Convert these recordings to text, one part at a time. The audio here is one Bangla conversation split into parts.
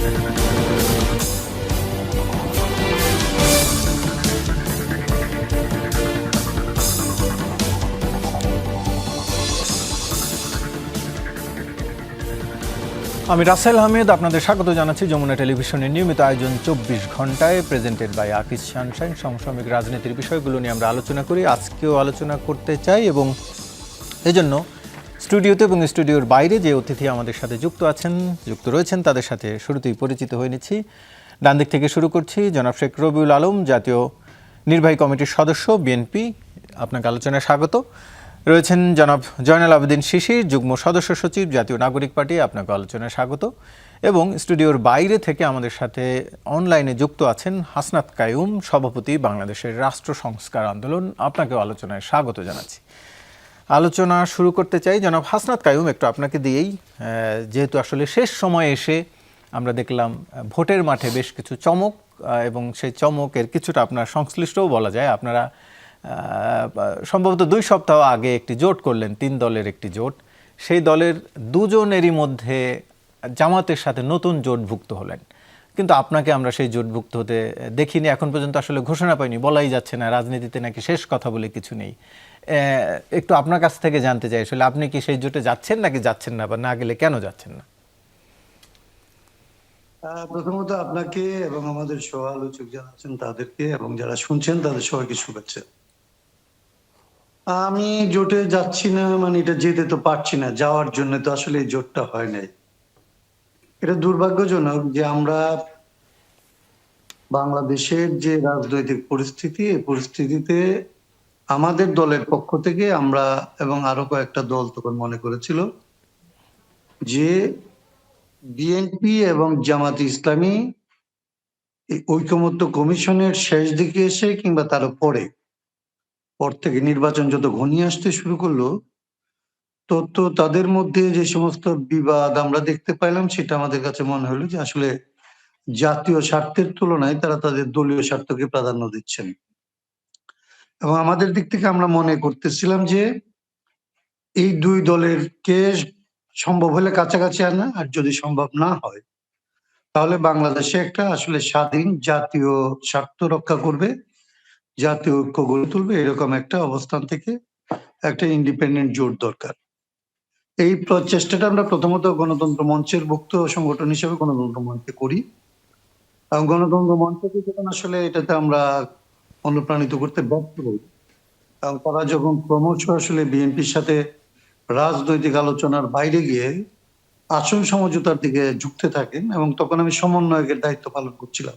আমি রাসেল আহমেদ আপনাদের স্বাগত জানাচ্ছি যমুনা টেলিভিশনের নিয়মিত আয়োজন 24 ঘন্টায় প্রেজেন্টেড বাই আকিজ সানশাইন। সমসাময়িক রাজনীতির বিষয়গুলো নিয়ে আমরা আলোচনা করি, আজকেও আলোচনা করতে চাই এবং এজন্য স্টুডিওতে এবং স্টুডিওর বাইরে যে অতিথি আমাদের সাথে যুক্ত রয়েছেন তাদের সাথে শুরুতেই পরিচিত হয়ে নিচ্ছি। ডান দিক থেকে শুরু করছি, জনাব শেখ রবিউল আলম, জাতীয় নির্বাহী কমিটির সদস্য, বিএনপি, আপনাকে আলোচনায় স্বাগত। রয়েছেন জনাব জয়নাল আবেদিন শিশির, যুগ্ম সদস্য সচিব, জাতীয় নাগরিক পার্টি, আপনাকে আলোচনায় স্বাগত। এবং স্টুডিওর বাইরে থেকে আমাদের সাথে অনলাইনে যুক্ত আছেন হাসনাত কাইয়ুম, সভাপতি, বাংলাদেশের রাষ্ট্র সংস্কার আন্দোলন, আপনাকেও আলোচনায় স্বাগত জানাচ্ছি। আলোচনা শুরু করতে চাই জনাব হাসনাত কাইয়ুম, একটু আপনাকে দিয়েই, যেহেতু আসলে শেষ সময়ে এসে আমরা দেখলাম ভোটের মাঠে বেশ কিছু চমক, এবং সেই চমকের কিছুটা আপনার সংশ্লিষ্টও বলা যায়। আপনারা সম্ভবত 2 সপ্তাহ আগে একটি জোট করলেন, 3 দলের একটি জোট। সেই দলের দুজনেরই মধ্যে জামাতের সাথে নতুন জোটভুক্ত হলেন, কিন্তু আপনাকে আমরা সেই জোটভুক্ত হতে দেখিনি। এখন পর্যন্ত আসলে ঘোষণা পাইনি, বলাই যাচ্ছে না, রাজনীতিতে নাকি শেষ কথা বলে কিছু নেই। একটু আপনার কাছ থেকে জানতে চাই, আসলে আপনি কি সেই জোটে যাচ্ছেন নাকি যাচ্ছেন না, বা না গেলে কেন যাচ্ছেন না? প্রথমত আপনাকে এবং আমাদের সহ আলোচক যারা আছেন তাদেরকে এবং যারা শুনছেন তাদের সবাইকে শুভেচ্ছা। আমি জোটে যাচ্ছি না মানে এটা যেতে তো পারছি না, যাওয়ার জন্য তো আসলে এই জোটটা হয় নাই। এটা দুর্ভাগ্যজনক যে আমরা বাংলাদেশের যে রাজনৈতিক পরিস্থিতি, এই পরিস্থিতিতে আমাদের দলের পক্ষ থেকে আমরা এবং আরো কয়েকটা দল তখন মনে করেছিল যে বিএনপি এবং জামাত ইসলামী এই ঐকমত্য কমিশনের শেষ দিকে এসে কিংবা তার পর থেকে নির্বাচন যত ঘনিয়ে আসতে শুরু করলো, তো তাদের মধ্যে যে সমস্ত বিবাদ আমরা দেখতে পাইলাম, সেটা আমাদের কাছে মনে হলো যে আসলে জাতীয় স্বার্থের তুলনায় তারা তাদের দলীয় স্বার্থকে প্রাধান্য দিচ্ছেন। এবং আমাদের দিক থেকে আমরা মনে করতেছিলাম যে এই 2 দলের কে সম্ভব হলে কাছাকাছি আনা, আর যদি সম্ভব না হয় তাহলে বাংলাদেশে একটা আসলে স্বাধীন জাতীয় স্বার্থ রক্ষা করবে, জাতীয় ঐক্য গড়ে তুলবে, এরকম একটা অবস্থান থেকে একটা ইন্ডিপেন্ডেন্ট জোট দরকার। এই প্রচেষ্টাটা আমরা প্রথমত গণতন্ত্র মঞ্চের ভুক্ত সংগঠন হিসেবে গণতন্ত্র মঞ্চে করি, এবং গণতন্ত্র মঞ্চকে যখন আসলে এটাতে আমরা অনুপ্রাণিত করতে ব্যর্থ হই, এবং তারা যখন ক্রমশ আসলে বিএনপির সাথে রাজনৈতিক আলোচনার বাইরে গিয়ে আসন সমঝোতার দিকে ঝুঁকতে থাকেন, এবং তখন আমি সমন্বয়কের দায়িত্ব পালন করছিলাম।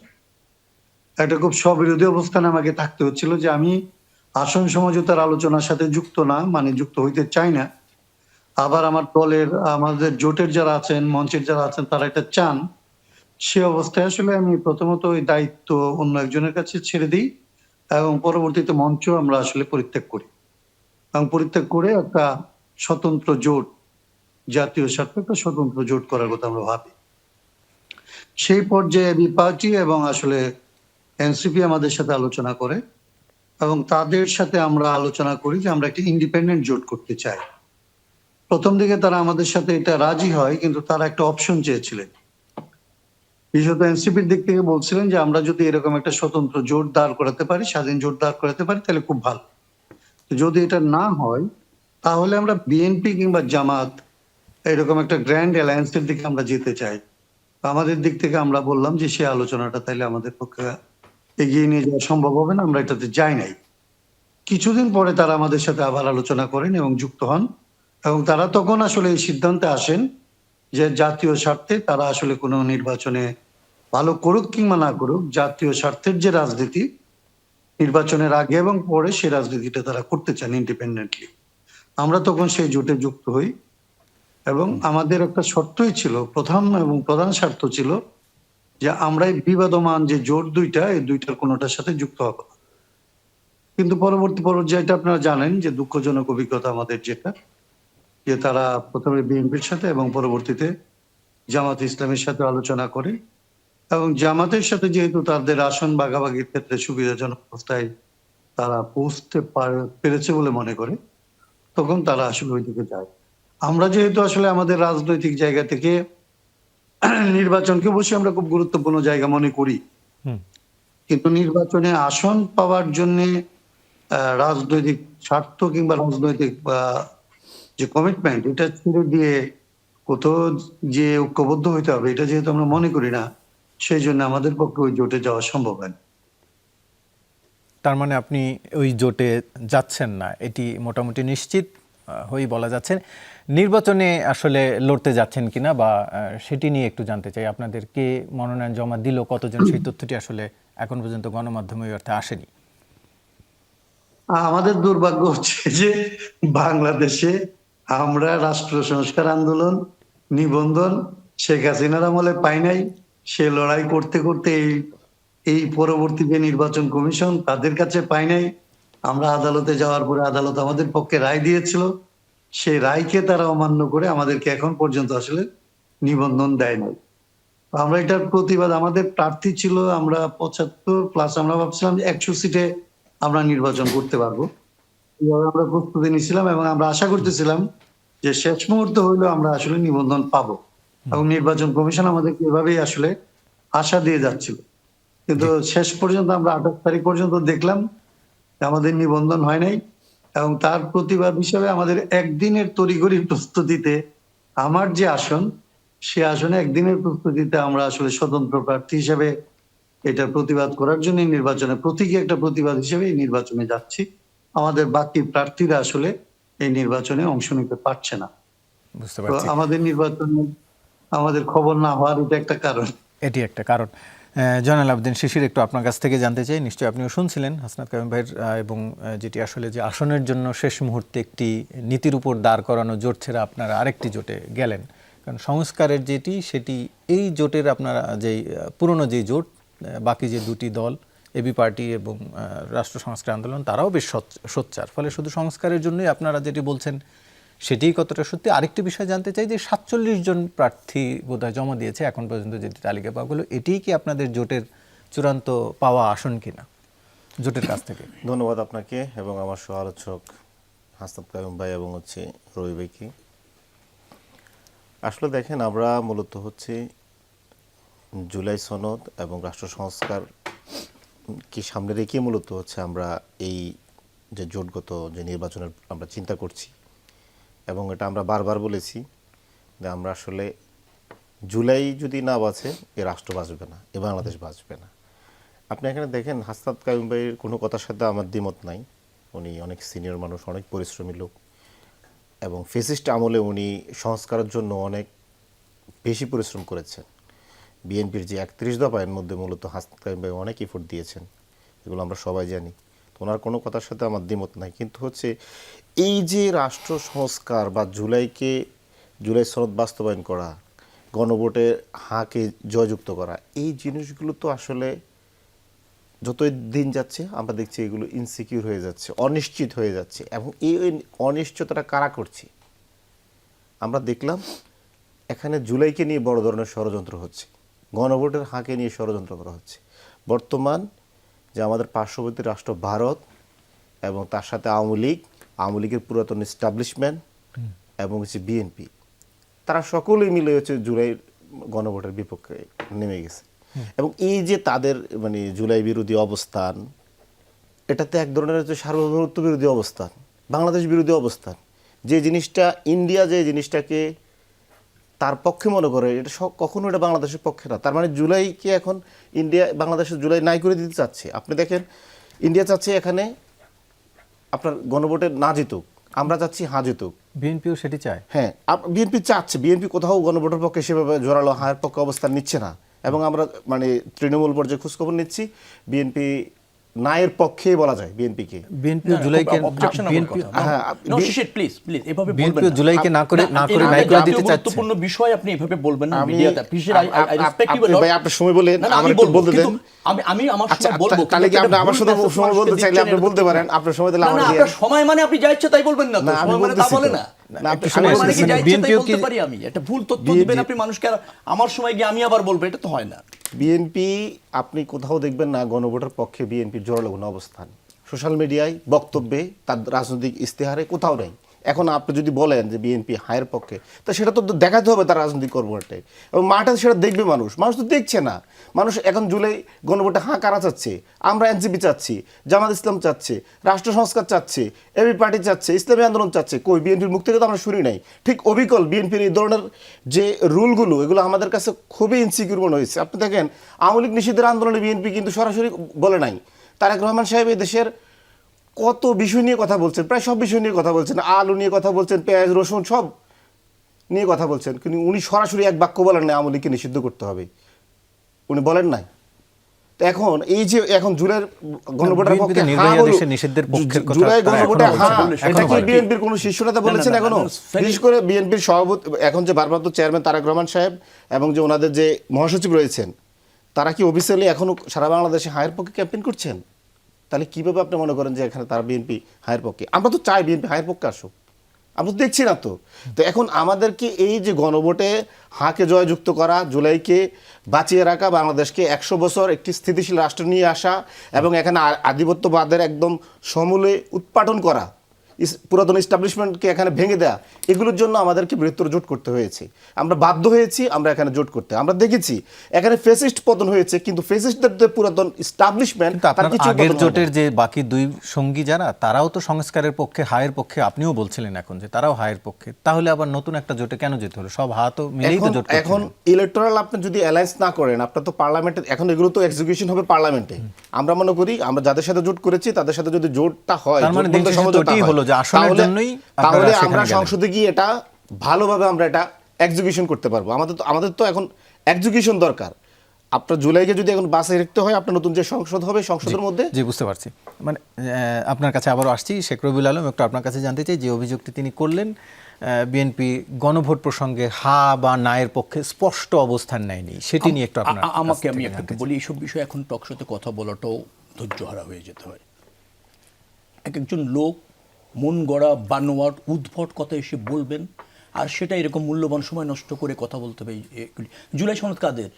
একটা খুব স্ববিরোধী অবস্থানে আমাকে থাকতে হচ্ছিল যে আমি আসন সমঝোতার আলোচনার সাথে যুক্ত না, মানে যুক্ত হইতে চাই না, আবার আমার দলের আমাদের জোটের যারা আছেন, মঞ্চের যারা আছেন তারা এটা চান। সে অবস্থায় আসলে আমি প্রথমত ওই দায়িত্ব অন্য একজনের কাছে ছেড়ে দিই, এবং পরবর্তীতে মঞ্চ আমরা আসলে পরিত্যাগ করি, এবং পরিত্যাগ করে একটা স্বতন্ত্র জোট, জাতীয় স্বার্থে একটা স্বতন্ত্র জোট করার কথা আমরা ভাবি। সেই পর্যায়ে বি পার্টি এবং আসলে এনসিপি আমাদের সাথে আলোচনা করে, এবং তাদের সাথে আমরা আলোচনা করি যে আমরা একটা ইন্ডিপেন্ডেন্ট জোট করতে চাই। প্রথম দিকে তারা আমাদের সাথে এটা রাজি হয়, কিন্তু তারা একটা অপশন চেয়েছিলেন। বিশেষত এনসিপির দিক থেকে বলছিলেন যে আমরা যদি এরকম একটা স্বতন্ত্র জোট দাঁড় করাতে পারি, স্বাধীন জোট দাঁড় করাতে পারি, তাহলে খুব ভালো। যদি এটা না হয় তাহলে আমরা বিএনপি কিংবা জামাত এরকম একটা গ্র্যান্ড অ্যালায়েন্সের দিকে আমরা যেতে চাই। আমাদের দিক থেকে আমরা বললাম যে সে আলোচনাটা তাইলে আমাদের পক্ষে এগিয়ে নিয়ে যাওয়া সম্ভব হবে না, আমরা এটাতে যাই নাই। কিছুদিন পরে তারা আমাদের সাথে আবার আলোচনা করেন এবং যুক্ত হন, এবং তারা তখন আসলে এই সিদ্ধান্তে আসেন যে জাতীয় স্বার্থে তারা আসলে কোনো নির্বাচনে ভালো করুক কিংবা না করুক, জাতীয় স্বার্থের যে রাজনীতি নির্বাচনের আগে এবং পরে, সেই রাজনীতিটা তারা করতে চান ইন্ডিপেন্ডেন্টলি। আমরা তখন সেই জোটে যুক্ত হই, এবং আমাদের একটা শর্তই ছিল, প্রধান স্বার্থ ছিল যে আমরা এই বিবাদমান যে জোট দুইটা, এই দুইটার কোনোটার সাথে যুক্ত হব। কিন্তু পরবর্তী পর্যায়টা আপনারা জানেন যে দুঃখজনক অভিজ্ঞতা আমাদের যেটা, যে তারা প্রথমে বিএনপির সাথে এবং পরবর্তীতে জামাত ইসলামের সাথে আলোচনা করে, এবং জামাতের সাথে যেহেতু তাদের আসন ভাগাভাগির ক্ষেত্রে সুবিধাজনক অবস্থায় তারা পৌঁছতে পেরেছে বলে মনে করে, তখন তারা আসলে ওই দিকে যায়। আমরা যেহেতু আসলে আমাদের রাজনৈতিক জায়গা থেকে নির্বাচনকে অবশ্যই আমরা খুব গুরুত্বপূর্ণ জায়গা মনে করি, হুম। কিন্তু নির্বাচনে আসন পাওয়ার জন্য রাজনৈতিক স্বার্থ কিংবা রাজনৈতিক যে কমিটমেন্ট এটা ছেড়ে দিয়ে কোথাও যে ঐক্যবদ্ধ হইতে হবে এটা যেহেতু আমরা মনে করি না, সেই জন্য আমাদের পক্ষে ওই জোটে যাওয়া সম্ভব হয় না। তার মানে আপনি ওই জোটে যাচ্ছেন না, এটি মোটামুটি নিশ্চিত হয়েই বলা যাচ্ছে। নির্বাচনে আসলে লড়তে যাচ্ছেন কিনা বা সেটি নিয়ে একটু জানতে চাই। আপনাদেরকে মনোনয়ন জমা দিল কতজন, সেই তথ্যটি আসলে এখন পর্যন্ত গণমাধ্যমে অর্থে আসেনি। আমাদের দুর্ভাগ্য হচ্ছে যে বাংলাদেশে আমরা রাষ্ট্র সংস্কার আন্দোলন নিবন্ধন শেখ হাসিনার আমলে পাই নাই। সে লড়াই করতে করতে এই পরবর্তী যে নির্বাচন কমিশন তাদের কাছে পাই নাই। আমরা আদালতে যাওয়ার পরে আদালত আমাদের পক্ষে রায় দিয়েছিল, সেই রায়কে তারা অমান্য করে আমাদেরকে এখন পর্যন্ত আসলে নিবন্ধন দেয় নাই। আমরা এটার প্রতিবাদ, আমাদের প্রার্থী ছিল আমরা 75+, আমরা ভাবছিলাম 100 সিটে আমরা নির্বাচন করতে পারবো, এইভাবে আমরা প্রস্তুতি নিছিলাম এবং আমরা আশা করতেছিলাম যে শেষ মুহূর্তে হইলেও আমরা আসলে নিবন্ধন পাবো, এবং নির্বাচন কমিশন আমাদেরকে এভাবেই আসলে আশা দিয়ে যাচ্ছিল। কিন্তু শেষ পর্যন্ত আমরা 28 তারিখ পর্যন্ত দেখলাম যে আমাদের নিবন্ধন হয় নাই, এবং তার প্রতিবাদ হিসেবে আমাদের একদিনের তড়িঘড়ি প্রস্তুতিতে আমার যে আসন, সে আসনে একদিনের প্রস্তুতিতে আমরা আসলে স্বতন্ত্র প্রার্থী হিসেবে এটা প্রতিবাদ করার জন্য নির্বাচনে প্রতীকী একটা প্রতিবাদ হিসেবে এই নির্বাচনে যাচ্ছি। আমাদের বাকি প্রার্থীরা আসলে এই নির্বাচনে অংশ নিতে পারছে না। বুঝতে তো পারছি, আমাদের নির্বাচনে আমাদের খবর না হওয়ার এটা একটা কারণ। এটি একটা কারণ। জয়নাল আবেদিন শিশির, একটু আপনার কাছ থেকে জানতে চাই, নিশ্চয়ই আপনিও শুনছিলেন হাসনাত কাইয়ুম ভাইয়ের এবং যেটি আসলে যে আসনের জন্য শেষ মুহূর্তে একটি নীতির উপর দাঁড় করানো জোট ছেড়ে আপনারা আরেকটি জোটে গেলেন, কারণ সংস্কারের যেটি সেটি এই জোটের আপনারা যেই পুরনো যেই জোট, বাকি যে দুটি দল এবি পার্টি এবং রাষ্ট্র সংস্কার আন্দোলন, তারাও বেশ সোচ্চার, ফলে শুধু সংস্কারের জন্যই আপনারা যেটি বলছেন সেটিই কতটা সত্যি। আরেকটি বিষয় জানতে চাই যে 47 জন প্রার্থী বোধহয় জমা দিয়েছে এখন পর্যন্ত যেটি তালিকা পাওয়া গেল, এটিই কি আপনাদের জোটের চূড়ান্ত পাওয়া আসন কিনা জোটের কাছ থেকে? ধন্যবাদ আপনাকে এবং আমার সহ আলোচক হাসনাত কাইয়ুম ভাই এবং রবি ভাইকে। আসলে দেখেন, আমরা মূলত জুলাই সনদ এবং রাষ্ট্র সংস্কার কি সামনে রেখে মূলত আমরা এই যে জোটগত যে নির্বাচনের আমরা চিন্তা করছি, এবং এটা আমরা বারবার বলেছি যে আমরা আসলে জুলাই যদি না বাঁচে এ রাষ্ট্র বাঁচবে না, এ বাংলাদেশ বাঁচবে না। আপনি এখানে দেখেন, হাসনাত কাইয়ুম ভাইয়ের কোনো কথার সাথে আমার দ্বিমত নাই। উনি অনেক সিনিয়র মানুষ, অনেক পরিশ্রমী লোক, এবং ফেসিস্ট আমলে উনি সংস্কারের জন্য অনেক বেশি পরিশ্রম করেছেন। বিএনপির যে 31 দফা, এর মধ্যে মূলত হাসনাত কাইয়ুম ভাই অনেক এফোর্ট দিয়েছেন, এগুলো আমরা সবাই জানি। তো ওনার কোনো কথার সাথে আমার দ্বিমত নাই। কিন্তু এই যে রাষ্ট্র সংস্কার বা জুলাই সনদ বাস্তবায়ন করা, গণভোটে হাঁকে জয়যুক্ত করা, এই জিনিসগুলো তো আসলে যতই দিন যাচ্ছে আমরা দেখছি এগুলো ইনসিকিউর হয়ে যাচ্ছে, অনিশ্চিত হয়ে যাচ্ছে। এবং এই অনিশ্চয়তাটা কারা করছে? আমরা দেখলাম এখানে জুলাইকে নিয়ে বড় ধরনের ষড়যন্ত্র হচ্ছে, গণভোটের হাঁকে নিয়ে ষড়যন্ত্র করা হচ্ছে। বর্তমান যে আমাদের পার্শ্ববর্তী রাষ্ট্র ভারত এবং তার সাথে আওয়ামী লীগের পুরাতন এস্টাবলিশমেন্ট এবং বিএনপি, তারা সকলেই মিলে জুলাই গণভোটের বিপক্ষে নেমে গেছে। এবং এই যে তাদের জুলাই বিরোধী অবস্থান, এটাতে এক ধরনের সার্বভৌমত্ব বিরোধী অবস্থান, বাংলাদেশ বিরোধী অবস্থান। যে জিনিসটা ইন্ডিয়া যে জিনিসটাকে তার পক্ষে মনে করে, এটা কখনো এটা বাংলাদেশের পক্ষে না। তার মানে জুলাইকে এখন ইন্ডিয়া বাংলাদেশের জুলাই নাই করে দিতে চাচ্ছে। আপনি দেখেন, ইন্ডিয়া চাচ্ছে এখানে আপনার গণভোটে না জিতুক, আমরা চাচ্ছি হ্যাঁ জিতুক। বিএনপিও সেটি চায়। হ্যাঁ, বিএনপি চাচ্ছে, বিএনপি কোথাও গণভোটের পক্ষে সেভাবে জোরালো হায়ের পক্ষে অবস্থান নিচ্ছে না। এবং আমরা তৃণমূল পর্যায়ে খোঁজখবর নিচ্ছি, বিএনপি নায়ের পক্ষেই বলা যায় বিএনপিকে। বিএনপি জুলাইকে জুলাইকে না করে নাই করে দিতে চাচ্ছে। গুরুত্বপূর্ণ বিষয় আপনি এভাবে বলবেন না। ভাই আপনার সময় বলেন, আমার একটু বলতে দেন। আমি আমার সময় বলবো, তাহলে কি আপনি আমার সাথে সময় বলতে চাইলে আপনি বলতে পারেন। আপনার সময় দিলে আমার আপনার সময় মানে আপনি যা ইচ্ছা তাই বলবেন না, সময় মানে তা বলে না। আমি একটা ভুল তথ্য দিবেন আপনি মানুষকে, আমার সময় গিয়ে আমি আবার বলবো, এটা তো হয় না। বিএনপি আপনি কোথাও দেখবেন না গণভোটের পক্ষে বিএনপির জোরালো কোনো অবস্থান, সোশ্যাল মিডিয়ায়, বক্তব্যে, তার রাজনৈতিক ইস্তেহারে কোথাও নেই। এখন আপনি যদি বলেন যে বিএনপি হায়ের পক্ষে, তা সেটা তো দেখাতে হবে তার রাজনৈতিক কর্মকর্তায়, এবং মাঠে সেটা দেখবে মানুষ। মানুষ তো দেখছে না। মানুষ এখন জুলাই গণভোটে হাঁ কারা চাচ্ছে? আমরা এনসিপি চাচ্ছি, জামাত ইসলাম চাচ্ছে, রাষ্ট্র সংস্কার চাচ্ছে, এবি পার্টি চাচ্ছে, ইসলামী আন্দোলন চাচ্ছে। কই বিএনপির মুখ থেকে তো আমরা শুনি নাই। ঠিক অবিকল বিএনপির এই ধরনের যে রুলগুলো, এগুলো আমাদের কাছে খুবই ইনসিকিউর মনে হয়েছে। আপনি দেখেন আওয়ামী লীগ নিষিদ্ধের আন্দোলনে বিএনপি কিন্তু সরাসরি বলে নাই। তারেক রহমান সাহেব এই দেশের কত বিষয় নিয়ে কথা বলছেন, প্রায় সব বিষয় নিয়ে কথা বলছেন, আলু নিয়ে কথা বলছেন, পেঁয়াজ রসুন সব নিয়ে কথা বলছেন, কিন্তু উনি সরাসরি এক বাক্য বলেন না আওয়ামী লীগকে নিষিদ্ধ করতে হবে, উনি বলেন নাই। তো এখন এই যে এখন জুলাইয়ের গণভোটের পক্ষে নির্বাহী আদেশে নিষিদ্ধের পক্ষের কথা জুলাই তারা গণভোটে এখনো হ্যাঁ, বলছে। এটা কি বিএনপির কোনো শীর্ষ নেতা বলেছেন এখনো? বিশেষ করে বিএনপির সভাপতি এখন যে ভারপ্রাপ্ত চেয়ারম্যান তারেক রহমান সাহেব এবং যে ওনাদের যে মহাসচিব রয়েছেন, তারা কি অফিসিয়ালি এখনো সারা বাংলাদেশে হায়ের পক্ষে ক্যাম্পেইন করছেন? তাহলে কিভাবে আপনি মনে করেন যে এখানে তারা বিএনপি হায়ের পক্ষে? আমরা তো চাই বিএনপি হায়ের পক্ষে আসুক, আমরা তো দেখছি না তো। তো এখন আমাদেরকে এই যে গণভোটে হাঁকে জয়যুক্ত করা, জুলাইকে বাঁচিয়ে রাখা, বাংলাদেশকে 100 বছর একটি স্থিতিশীল রাষ্ট্র নিয়ে আসা এবং এখানে আধিপত্যবাদের একদম সমূলে উৎপাটন করা, পুরাতন এস্টাবলিশমেন্টকে এখানে ভেঙে দেওয়া, এগুলোর জন্য আমাদেরকে বৃহত্তর জোট করতে হয়েছে। আমরা বাধ্য হয়েছি আমরা এখানে জোট করতে। আমরা দেখেছি এখানে ফেসিস্ট পতন হয়েছে, কিন্তু ফেসিস্টদের যে পুরাতন এস্টাবলিশমেন্ট তার কিছু আগের জোটের যে বাকি দুই সঙ্গী যারা, তারাও তো সংস্কারের পক্ষে, হায়ের পক্ষে। আপনিও বলছিলেন এখন যে তারাও হায়ের পক্ষে, তাহলে আবার নতুন একটা জোটে কেন যেতে হলো? সব হাত মিলেই তো জোট। এখন ইলেকটোরাল আপনি যদি অ্যালায়েন্স না করেন, আপনার তো পার্লামেন্টে এখন এগুলো তো এক্সিকিউশন হবে পার্লামেন্টে। আমরা মনে করি আমরা যাদের সাথে জোট করেছি তাদের সাথে যদি জোটটা হয়, তার মানে দিন শেষে জোটই হলো যে আসনের জন্যই তাহলে আমরা সংসদে গিয়ে এটা ভালোভাবে আমরা এটা এক্সিকিউশন করতে পারবো। আমাদের তো এখন এক্সিকিউশন দরকার। আপনার জুলাইকে যদি এখন বাসায় রাখতে হয়, আপনার নতুন যে সংসদ হবে সংসদের মধ্যে। জি, বুঝতে পারছি। মানে আপনার কাছে আবারও আসছি, শেখ রবিউল আলম, একটু আপনার কাছে জানতে চাই যে অভিযোগটি তিনি করলেন, বিএনপি গণভোট প্রসঙ্গে হা বা নায়ের পক্ষে স্পষ্ট অবস্থান নেয়নি, সেটি নিয়ে একটু আপনার আমাকে আমি একটু বলি। এইসব বিষয়ে এখন টকশোতে কথা বলাটাও ধৈর্যহারা হয়ে যেতে হয়। একজন লোক মন গড়া বানোয়াট উদ্ভট কথা এসে বলবেন, আর সেটা এরকম মূল্যবান সময় নষ্ট করে কথা বলতে হবে। জুলাই সনদ কাদের?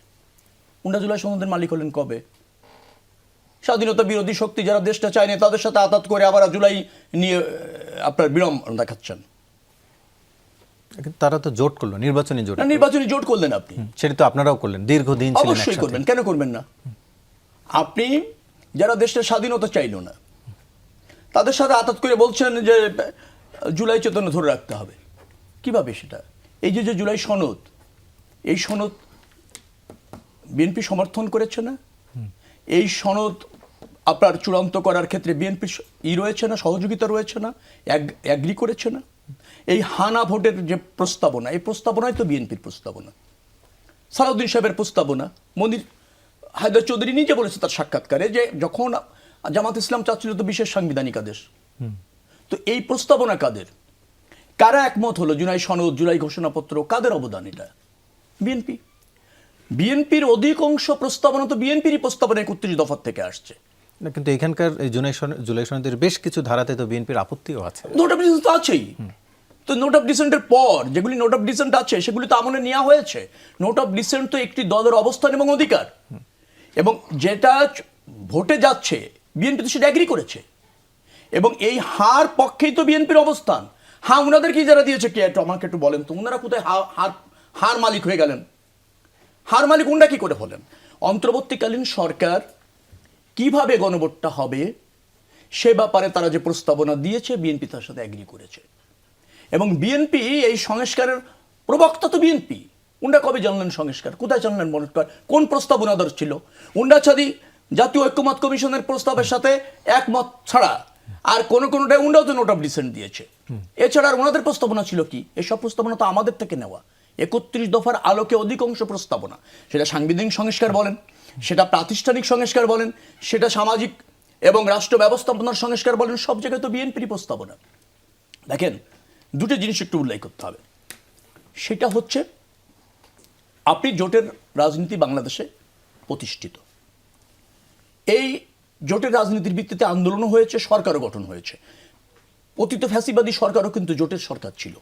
উনারা জুলাই সনদের মালিক হলেন কবে? স্বাধীনতা বিরোধী শক্তি যারা দেশটা চায় না, তাদের সাথে আতাত করে আবার জুলাই নিয়ে আপনার বিরম দেখাচ্ছেন। তারা তো জোট করলো, নির্বাচনী জোট। নির্বাচনী জোট করলেন আপনি, সেটা তো আপনারাও করলেন, দীর্ঘদিন ছিলেন অবশ্যই একসাথে। করবেন, কেন করবেন না? আপনি যারা দেশের স্বাধীনতা চাইল না, তাদের সাথে আতাত করে বলছেন যে জুলাই চেতনা ধরে রাখতে হবে। কিভাবে সেটা? এই যে জুলাই সনদ, এই সনদ বিএনপি সমর্থন করেছে না? এই সনদ আপনার চূড়ান্ত করার ক্ষেত্রে বিএনপি রয়েছে না, সহযোগিতা রয়েছে না, অ্যাগ্রি করেছে না? এই হানা ভোটের যে প্রস্তাবনা, এই প্রস্তাবনাই তো বিএনপির প্রস্তাবনা, সালাউদ্দিন সাহেবের প্রস্তাবনা। মনির হায়দার চৌধুরী নিজে বলেছে তার সাক্ষাৎকারে যে যখন জামাত ইসলাম চাচ্ছিল তো বিশেষ সাংবিধানিক আদেশ। তো এই প্রস্তাবনা কাদের? কারা একমত হলো? জুলাই সনদ, জুলাই ঘোষণাপত্র, কাদের অবদান এটা? বিএনপি। বিএনপির অধিকাংশ প্রস্তাবনা তো বিএনপিরই প্রস্তাবনা 31 দফার থেকে আসছে। না, কিন্তু এখানকার এই জুলাই সনদের বেশ কিছু ধারাতে তো বিএনপির আপত্তিও আছে। নোট অফ ডিসেন্ট তো আছেই। তো নোট অফ ডিসেন্টের পর যেগুলি নোট অফ ডিসেন্ট আছে সেগুলি তো আমলে নেওয়া হয়েছে। নোট অফ ডিসেন্ট তো একটি দলের অবস্থান এবং অধিকার, এবং যেটা ভোটে যাচ্ছে বিএনপি তো সেটা এগ্রি করেছে, এবং এই হার পক্ষেই তো বিএনপির অবস্থান। হ্যাঁ, ওনাদের কি যারা দিয়েছে কে? একটু আমাকে একটু বলেন তো, ওনারা কোথায় হার মালিক হয়ে গেলেন? হার মালিক ওনারা কি করে হলেন? অন্তর্বর্তীকালীন সরকার কিভাবে গণভোটটা হবে সে ব্যাপারে তারা যে প্রস্তাবনা দিয়েছে, বিএনপি তার সাথে এগ্রি করেছে, এবং বিএনপি এই সংস্কারের প্রবক্তা তো বিএনপি। উন্ডা কবে জানলেন সংস্কার? কোথায় জানলেন? মনে কর কোন প্রস্তাবনা দর ছিল? উন্ডা ছাদি জাতীয় ঐক্যমত কমিশনের প্রস্তাবের সাথে একমত ছাড়া আর কোনোটাই উন্ডাও তো নোট অফ ডিসেন্ট দিয়েছে। এছাড়া আর ওনাদের প্রস্তাবনা ছিল কি? এসব প্রস্তাবনা তো আমাদের থেকে নেওয়া। 31 দফার আলোকে অধিকাংশ প্রস্তাবনা, সেটা সাংবিধানিক সংস্কার বলেন, সেটা প্রাতিষ্ঠানিক সংস্কার বলেন, সেটা সামাজিক এবং রাষ্ট্র ব্যবস্থাপনার সংস্কার বলেন, সব জায়গায় তো বিএনপির প্রস্তাবনা। দেখেন, দুটো জিনিস একটু উল্লেখ করতে হবে। সেটা হচ্ছে আপনি জোটের রাজনীতি বাংলাদেশে প্রতিষ্ঠিত, এই জোটের রাজনীতির ভিত্তিতে আন্দোলনও হয়েছে, সরকারও গঠন হয়েছে। অতীত ফ্যাসিবাদী সরকারও কিন্তু জোটের সরকার ছিল,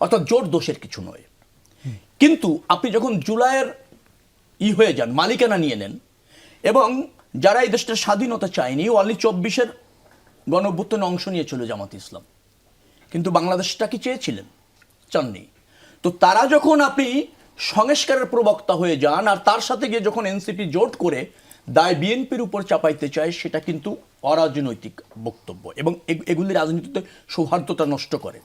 অর্থাৎ জোট দোষের কিছু নয়। কিন্তু আপনি যখন জুলাইয়ের হয়ে যান, মালিকানা নিয়ে নেন, এবং যারা এই দেশটার স্বাধীনতা চায়নি, অনলি 24-এর গণঅভ্যুত্থানে অংশ নিয়েছিল জামাত ইসলাম, কিন্তু বাংলাদেশটা কি চেয়েছিলেন? চাননি। তো তারা যখন আপনি সংস্কারের প্রবক্তা হয়ে যান আর তার সাথে গিয়ে যখন এনসিপি জোট করে দায় বিএনপির উপর চাপাইতে চায়, সেটা কিন্তু অরাজনৈতিক বক্তব্য এবং এগুলি রাজনীতিতে সৌহার্দ্যতা নষ্ট করে,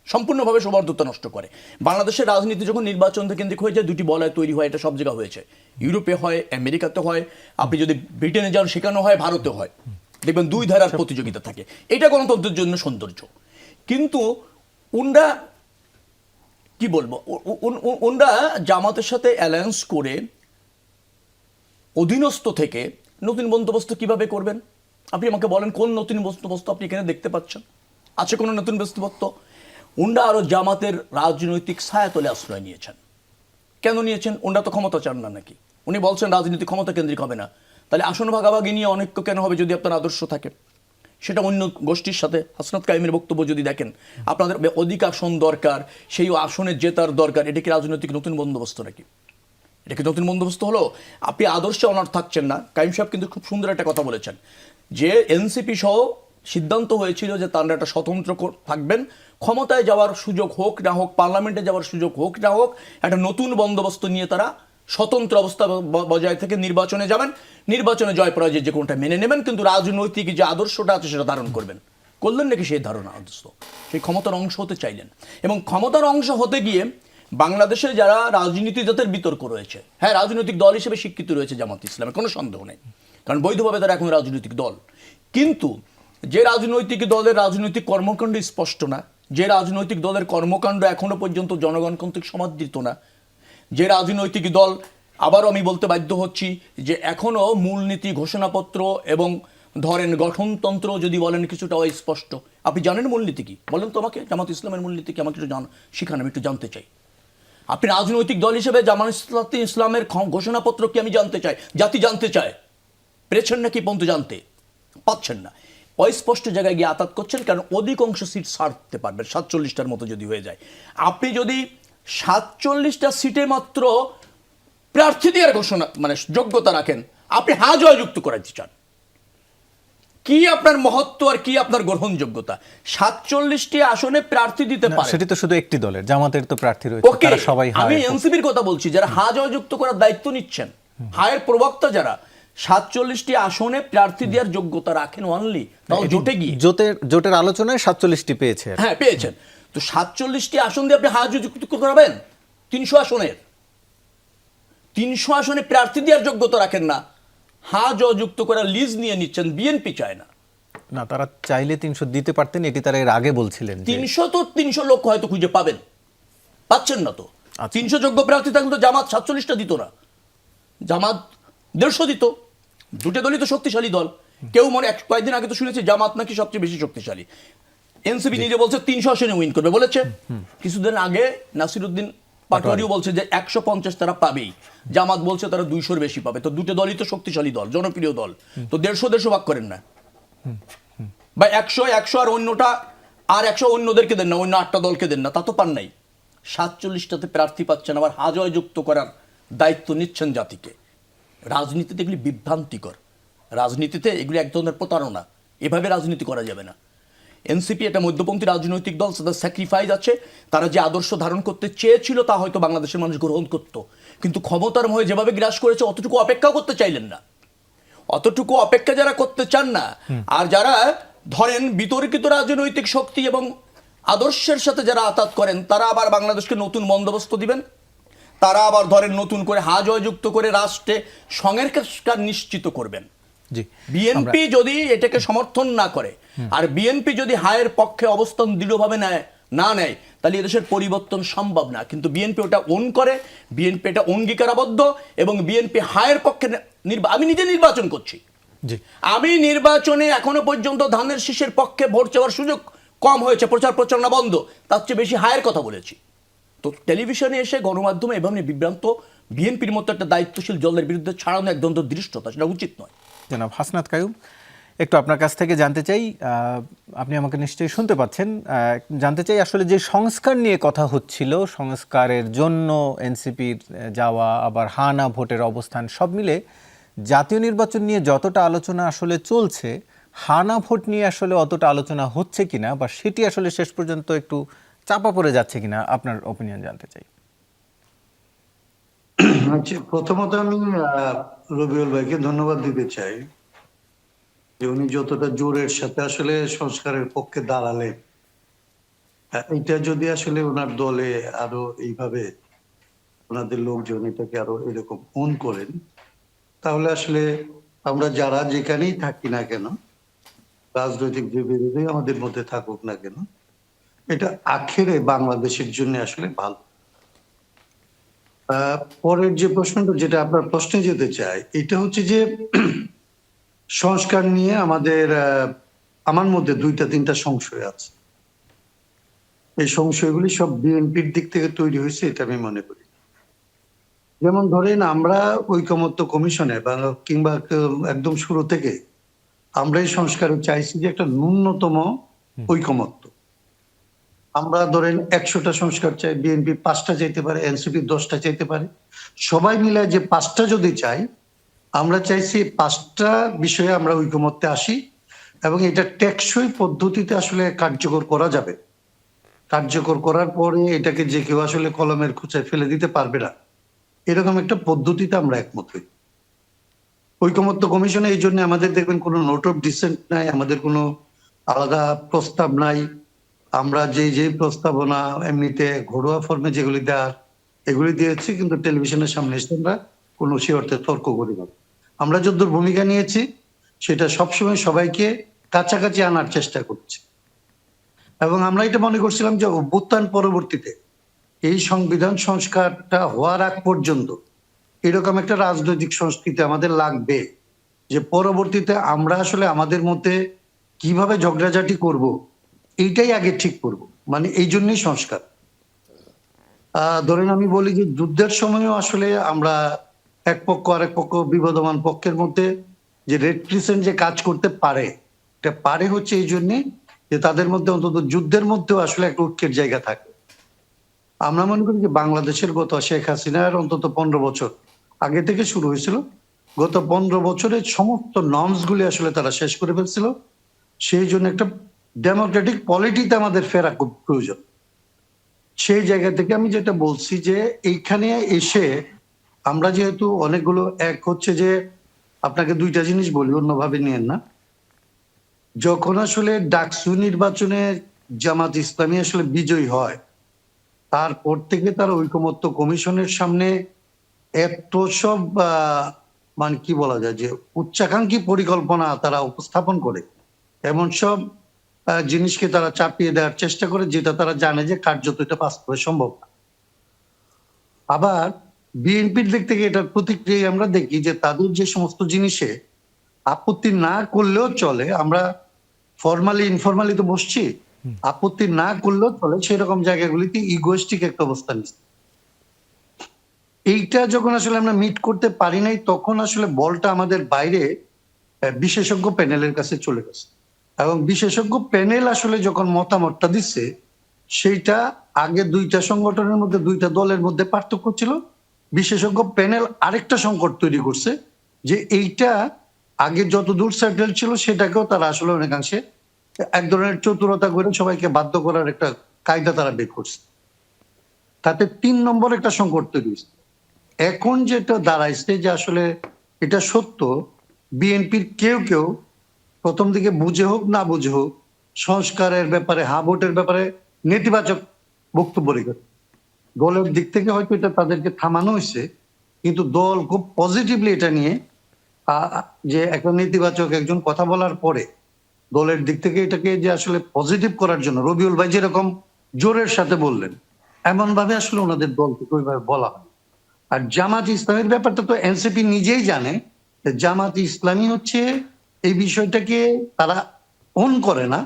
সম্পূর্ণভাবে সৌহার্দ্যতা নষ্ট করে। বাংলাদেশের রাজনীতি যখন নির্বাচন কেন্দ্রিক হয়ে যায়, দুটি বলয় তৈরি হয়, এটা সব জায়গায় হয়েছে, ইউরোপে হয়, আমেরিকাতে হয়, আপনি যদি ব্রিটেনে যান সেখানেও হয়, ভারতে হয়, দেখবেন দুই ধারার প্রতিযোগিতা থাকে। এটা গণতন্ত্রের জন্য সৌন্দর্য। কিন্তু উনরা কি বলবো, উনরা জামাতের সাথে অ্যালায়েন্স করে অধীনস্থ থেকে নতুন বন্দোবস্ত কিভাবে করবেন? আপনি আমাকে বলেন, কোন নতুন বন্দোবস্ত আপনি এখানে দেখতে পাচ্ছেন? আছে কোনো নতুন বন্দোবস্ত? উনরা আরো জামাতের রাজনৈতিক ছায়াতলে আশ্রয় নিয়েছেন। কেন নিয়েছেন? উনরা তো ক্ষমতা চান না নাকি? উনি বলছেন রাজনীতি ক্ষমতা কেন্দ্রিক হবে না, তাহলে আসন ভাগাভাগি নিয়ে অনৈক্য কেন হবে যদি আপনার আদর্শ থাকে? সেটা অন্য গোষ্ঠীর সাথে হাসনাত কাইমের বক্তব্য যদি দেখেন, আপনাদের অধিক আসন দরকার, সেই আসনে জেতার দরকার, এটা কি রাজনৈতিক নতুন বন্দোবস্ত নাকি? এটা কি নতুন বন্দোবস্ত হলো? আপনি আদর্শে অনড় থাকছেন না। কাইম সাহেব কিন্তু খুব সুন্দর একটা কথা বলেছেন যে এনসিপি সহ সিদ্ধান্ত হয়েছিল যে তারা একটা স্বতন্ত্র থাকবেন, ক্ষমতায় যাওয়ার সুযোগ হোক না হোক, পার্লামেন্টে যাওয়ার সুযোগ হোক না হোক, একটা নতুন বন্দোবস্ত নিয়ে তারা স্বতন্ত্র অবস্থা বজায় থেকে নির্বাচনে যাবেন, নির্বাচনে জয় পরাজয় যে কোনটা মেনে নেবেন, কিন্তু রাজনৈতিক যে আদর্শটা আছে সেটা ধারণ করবেন। করলেন নাকি সেই ধারণা? আদর্শ সেই ক্ষমতার অংশ হতে চাইলেন, এবং ক্ষমতার অংশ হতে গিয়ে বাংলাদেশে যারা রাজনীতিজাতের বিতর্ক রয়েছে, হ্যাঁ রাজনৈতিক দল হিসেবে স্বীকৃতি রয়েছে জামাত ইসলামের, কোনো সন্দেহ নেই, কারণ বৈধভাবে তারা এখন রাজনৈতিক দল। কিন্তু যে রাজনৈতিক দলের রাজনৈতিক কর্মকাণ্ড স্পষ্ট না, যে রাজনৈতিক দলের কর্মকাণ্ড এখনো পর্যন্ত জনগণ কর্তৃক সমাদৃত না, যে রাজনৈতিক দল, আবারও আমি বলতে বাধ্য হচ্ছি যে এখনো মূলনীতি, ঘোষণাপত্র এবং ধরেন গঠনতন্ত্র যদি বলেন কিছুটা অস্পষ্ট। আপনি জানেন মূলনীতি কি? বলেন তো আমাকে, জামাত ইসলামের মূলনীতি কি? আমাকে একটু শিখান, আমি একটু জানতে চাই। আপনি রাজনৈতিক দল হিসেবে জামাত ইসলামের ঘোষণাপত্র কি আমি জানতে চাই, জাতি জানতে চায়, পেরেছেন নাকি পর্যন্ত জানতে পাচ্ছেন না। অস্পষ্ট জায়গায় গিয়ে আঘাত করছেন, কারণ অধিকাংশ সিট ছাড়তে পারবেন 47টার মতো যদি হয়ে যায়। আপনি যদি 47টা সিটে মাত্র প্রার্থী দেওয়ার ঘোষণা মানে যোগ্যতা রাখেন, আপনি জয়যুক্ত করাইতে চান, কি আপনার মহত্ব আর কি আপনার গ্রহণযোগ্যতা? 47টি আসনে প্রার্থী দিতে পারে, সেটি তো শুধু একটি দলের, জামাতের তো প্রার্থী রয়েছে, তারা সবাই আমি এনসিপির কথা বলছি, যারা জয়যুক্ত করার দায়িত্ব নিচ্ছেন, হায়ের প্রবক্তা যারা 47টি আসনে প্রার্থী দেওয়ার যোগ্যতা রাখেন অনলি, তাও জোটে গিয়ে জোটের আলোচনায় 47টি পেয়েছে। হ্যাঁ পেয়েছেন। তো 47টি আসন দিয়ে আপনি জয়যুক্ত করাবেন 300 আসনের? 300 আসনে প্রার্থী দেওয়ার যোগ্যতা রাখেন না, জয়যুক্ত করার লিজ নিয়ে নিচ্ছেন। বিএনপি চায় না। না, তারা চাইলে 300 দিতে পারতেন, এটি তারা এর আগে বলছিলেন। 300 তো 300 লোক হয়তো খুঁজে পাবেন, পাচ্ছেন না তো। 300 যোগ্য প্রার্থী থাকলে তো জামাত 47টা দিত না, জামাত 150 দিত। দুটো দলই তো শক্তিশালী দল। কেউ কয়েকদিন আগে তো শুনেছি জামাত নাকি সবচেয়ে বেশি শক্তিশালী। এনসিপি নিজে বলছে 300 আসনে উইন করবে বলেছে। কিছুদিন আগে নাসিরউদ্দিন পাটোয়ারিও বলছে যে 150 তারা পাবেই, জামাত বলছে তারা 200-র বেশি পাবে। তো দুটো দলই তো শক্তিশালী দল, জনপ্রিয় দল, তো 150 ভাগ করেন না, বা 100 আর অন্যটা আর 100 অন্যদেরকে দেন না, অন্য 8টা দলকে দেন না, তা তো পান নাই। 47টাতে প্রার্থী পাচ্ছেন, আবার জয়যুক্ত করার দায়িত্ব নিচ্ছেন জাতিকে। রাজনীতিতে এগুলি বিভ্রান্তিকর, রাজনীতিতে এগুলি এক ধরনের প্রতারণা, এভাবে রাজনীতি করা যাবে না। এনসিপি একটা মধ্যপন্থী রাজনৈতিক দল, তাদের স্যাক্রিফাইস আছে, তারা যে আদর্শ ধারণ করতে চেয়েছিল তা হয়তো বাংলাদেশের মানুষ গ্রহণ করত, কিন্তু ক্ষমতার মোহে যেভাবে গ্রাস করেছে অতটুকু অপেক্ষাও করতে চাইলেন না। অতটুকু অপেক্ষা যারা করতে চান না, আর যারা ধরেন বিতর্কিত রাজনৈতিক শক্তি এবং আদর্শের সাথে যারা আঘাত করেন, তারা আবার বাংলাদেশকে নতুন বন্দোবস্ত দিবেন, তারা আবার ধরেন নতুন করে জয়যুক্ত করে রাষ্ট্রে সংস্কার নিশ্চিত করবেন। বিএনপি যদি এটাকে সমর্থন না করে, আর বিএনপি যদি হায়ের পক্ষে অবস্থান দৃঢ়ভাবে না নেয়, তাহলে এদেশের পরিবর্তন সম্ভব না। কিন্তু বিএনপি ওটা ওন করে, বিএনপি এটা অঙ্গীকারাবদ্ধ, এবং বিএনপি হায়ের পক্ষে আমি নিজে নির্বাচন করছি, আমি নির্বাচনে এখনো পর্যন্ত ধানের শীষের পক্ষে ভোট চাওয়ার সুযোগ কম হয়েছে, প্রচার প্রচারণা বন্ধ, তার চেয়ে বেশি হায়ের কথা বলেছি। তো টেলিভিশনে এসে গণমাধ্যমে এভাবে বিভ্রান্ত বিএনপির মতো একটা দায়িত্বশীল দলের বিরুদ্ধে ছড়ানো এক দ্বন্দ্ব দৃষ্টতা, সেটা উচিত নয়। জনাব হাসনাত কাইয়ুম, একটু আপনার কাছ থেকে জানতে চাই, আপনি আমাকে নিশ্চয়ই শুনতে পাচ্ছেন, জানতে চাই আসলে যে সংস্কার নিয়ে কথা হচ্ছিল, সংস্কারের জন্য এনসিপির যাওয়া, আবার না ভোটের অবস্থান, সব মিলে জাতীয় নির্বাচন নিয়ে যতটা আলোচনা আসলে চলছে, হানা ভোট নিয়ে আসলে অতটা আলোচনা হচ্ছে কিনা, বা সেটি আসলে শেষ পর্যন্ত একটু চাপা পড়ে যাচ্ছে কিনা, আপনার ওপিনিয়ন জানতে চাই। আচ্ছা, প্রথমত আমি রবিউল ভাইকে ধন্যবাদ দিতে চাই যে উনি যতটা জোরের সাথে আসলে সংস্কারের পক্ষে দাঁড়ালেন। এটা যদি আসলে ওনার দলে আরো এইভাবে ওনাদের লোকজন এটাকে আরো এরকম ফোন করেন, তাহলে আসলে আমরা যারা যেখানেই থাকি না কেন, রাজনৈতিক যে বিরোধী আমাদের মধ্যে থাকুক না কেন, এটা আখেরে বাংলাদেশের জন্য আসলে ভালো। পরের যে প্রশ্নটা, যেটা আপনার প্রশ্নে যেতে চাই, এটা হচ্ছে যে সংস্কার নিয়ে আমার মধ্যে দুইটা তিনটা সংশয় আছে। এই সংশয়গুলি সব বিএনপির দিক থেকে তৈরি হয়েছে, এটা আমি মনে করি। যেমন ধরেন, আমরা ঐকমত্য কমিশনে বা কিংবা একদম শুরু থেকে আমরা এই সংস্কার চাইছি যে একটা ন্যূনতম ঐকমত্য। আমরা ধরেন 100টা সংস্কার চাই, বিএনপি 5টা চাইতে পারে, এনসিপি 10টা চাইতে পারে। সবাই মিলে যে 5টা যদি চাই, আমরা চাইছি 5টা বিষয়ে আমরা ঐকমত্যে আসি এবং এটা টেকসই পদ্ধতিতে আসলে কার্যকর করা যাবে। কার্যকর করার পরে এটাকে যে কেউ আসলে কলমের খোঁচায় ফেলে দিতে পারবে না, এরকম একটা পদ্ধতিতে আমরা একমত হই। ঐকমত্য কমিশনে এই জন্য আমাদের দেখবেন কোনো নোট অফ ডিসেন্ট নাই, আমাদের কোনো আলাদা প্রস্তাব নাই। আমরা যে প্রস্তাবনা এমনিতে ঘরোয়া ফর্মে যেগুলি দেওয়ার, এগুলি দিয়েছি, কিন্তু টেলিভিশনের সামনে এসে আমরা কোনো সে অর্থে তর্ক করি না। আমরা যদ্দূর ভূমিকা নিয়েছি সেটা সবসময় সবাইকে কাছাকাছি আনার চেষ্টা করছি। এবং আমরা এটা মনে করছিলাম যে অভ্যুত্থান পরবর্তীতে এই সংবিধান সংস্কারটা হওয়ার আগ পর্যন্ত এরকম একটা রাজনৈতিক সংস্কৃতি আমাদের লাগবে, যে পরবর্তীতে আমরা আসলে আমাদের মধ্যে কিভাবে ঝগড়াঝাটি করব, এইটাই আগে ঠিক করব। মানে এই জন্যই সংস্কার। ধরেন আমি বলি যে যুদ্ধের সময়ও আসলে আমরা এক পক্ষ আরেক পক্ষ বিবদমান পক্ষের মধ্যে যে রেড ক্রিসেন্ট যে কাজ করতে পারে, এটা পারে হচ্ছে এই জন্যে যে তাদের মধ্যে অন্তত যুদ্ধের মধ্যেও আসলে একটা ঐক্যের জায়গা থাকে। আমরা মনে করি যে বাংলাদেশের গত শেখ হাসিনার অন্তত 15 বছর আগে থেকে শুরু হয়েছিল, গত 15 বছরের সমস্ত নর্মস গুলি আসলে তারা শেষ করে ফেলছিল। সেই জন্য একটা ডেমোক্রেটিক পলিটিতে আমাদের ফেরা খুব প্রয়োজন। সেই জায়গা থেকে আমি যেটা বলছি যে এইখানে এসে আমরা যেহেতু অনেকগুলো, এক হচ্ছে যে আপনাকে দুইটা জিনিস বলি, অন্যভাবে নিয়েন না। যখন আসলে ডাকসু নির্বাচনে জামাত ইসলামী আসলে বিজয়ী হয়, তারপর থেকে তারা ঐকমত্য কমিশনের সামনে এত সব মানে কি বলা যায় যে উচ্চাকাঙ্ক্ষী পরিকল্পনা তারা উপস্থাপন করে, এমন সব জিনিসকে তারা চাপিয়ে দেওয়ার চেষ্টা করে, যেটা তারা জানে যে কার্যত এটা বাস্তবে সম্ভব না। আবার বিএনপির দিক থেকে এটার প্রতিক্রিয়া আমরা দেখি যে তাদের যে সমস্ত জিনিসে আপত্তি না করলেও চলে, আমরা ফর্মালি ইনফরমালি তো বসছি, আপত্তি না করলেও চলে, সেরকম জায়গাগুলিতে ইগোয়েস্টিক একটা অবস্থান নিচ্ছে। এইটা যখন আসলে আমরা মিট করতে পারি নাই, তখন আসলে বলটা আমাদের বাইরে বিশেষজ্ঞ প্যানেলের কাছে চলে গেছে। এবং বিশেষজ্ঞ প্যানেল আসলে যখন মতামতটা দিচ্ছে, সেইটা আগে দুইটা সংগঠনের মধ্যে, দুইটা দলের মধ্যে পার্থক্য ছিল। বিশেষজ্ঞ প্যানেল আরেকটা সংকট তৈরি করছে যে এইটা আগে যত দূর সেটেল ছিল সেটাকেও তারা আসলে অনেকাংশে এক ধরনের চতুরতা করে সবাইকে বাধ্য করার একটা কায়দা তারা বের করছে। তাতে 3 নম্বর একটা সংকট তৈরি হয়েছে। এখন যেটা দাঁড়াইছে যে আসলে এটা সত্য, বিএনপির কেউ কেউ প্রথম দিকে বুঝে হোক না বুঝে হোক সংস্কারের ব্যাপারে, ভোটের ব্যাপারে নেতিবাচক বক্তব্য রেখেছে। দলের দিক থেকে হয়তো এটা তাদেরকে থামানো হয়েছে, কিন্তু দল খুব পজিটিভলি এটা নিয়ে যে একটা নেতিবাচক একজন কথা বলার পরে দলের দিক থেকে এটাকে যে আসলে পজিটিভ করার জন্য রবিউল ভাই যেরকম জোরের সাথে বললেন, এমন ভাবে আসলে ওনাদের দল থেকে ওইভাবে বলা হয়। আর জামাত ইসলামের ব্যাপারটা তো এনসিপি নিজেই জানে, জামাত ইসলামী হচ্ছে এই বিষয়টাকে তারা অন করে না,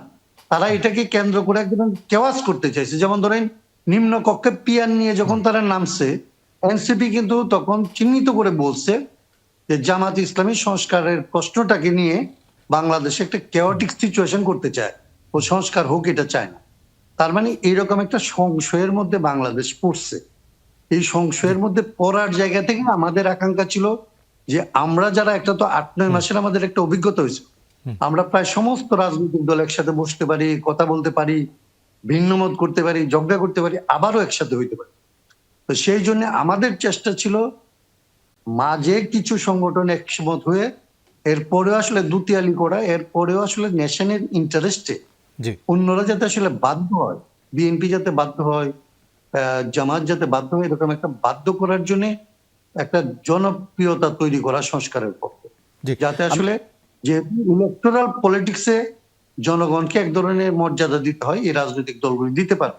তারা এটাকে কেন্দ্র করে একদম কেওয়াস করতে চাইছে। যেমন ধরেন নিম্ন কক্ষে পিয়ার নিয়ে যখন তারা নামছে, এনসিপি কিন্তু তখন চিহ্নিত করে বলছে যে জামাত ইসলামী সংস্কারের প্রশ্নটাকে নিয়ে বাংলাদেশে একটা কেওয়াটিক সিচুয়েশন করতে চায়, ও সংস্কার হোক এটা চায় না। তার মানে এইরকম একটা সংশয়ের মধ্যে বাংলাদেশ পড়ছে। এই সংশয়ের মধ্যে পড়ার জায়গা থেকে আমাদের আকাঙ্ক্ষা ছিল যে আমরা যারা, একটা তো 8-9 মাসের আমাদের একটা অভিজ্ঞতা হয়েছে, আমরা প্রায় সমস্ত রাজনৈতিক দল একসাথে বসতে পারি, কথা বলতে পারি, ভিন্ন মত করতে পারি, ঝগড়া করতে পারি, আবারও একসাথে হইতে পারি। তো সেই জন্য আমাদের চেষ্টা ছিল মাঝে কিছু সংগঠন একমত হয়ে এরপরেও আসলে দুতিয়ালি করা, এরপরেও আসলে নেশনের ইন্টারেস্টে জি অন্যরা যাতে আসলে বাধ্য হয়, বিএনপি যাতে বাধ্য হয়, জামাত যাতে বাধ্য হয়, এরকম একটা বাধ্য করার জন্য একটা জনপ্রিয়তা তৈরি করা সংস্কারের পক্ষে, জি যাতে আসলে যে ইলেকটোরাল পলিটিক্সে জনগণকে এক ধরনের মর্যাদা দিতে হয়, এই রাজনৈতিক দলগুলি দিতে পারে।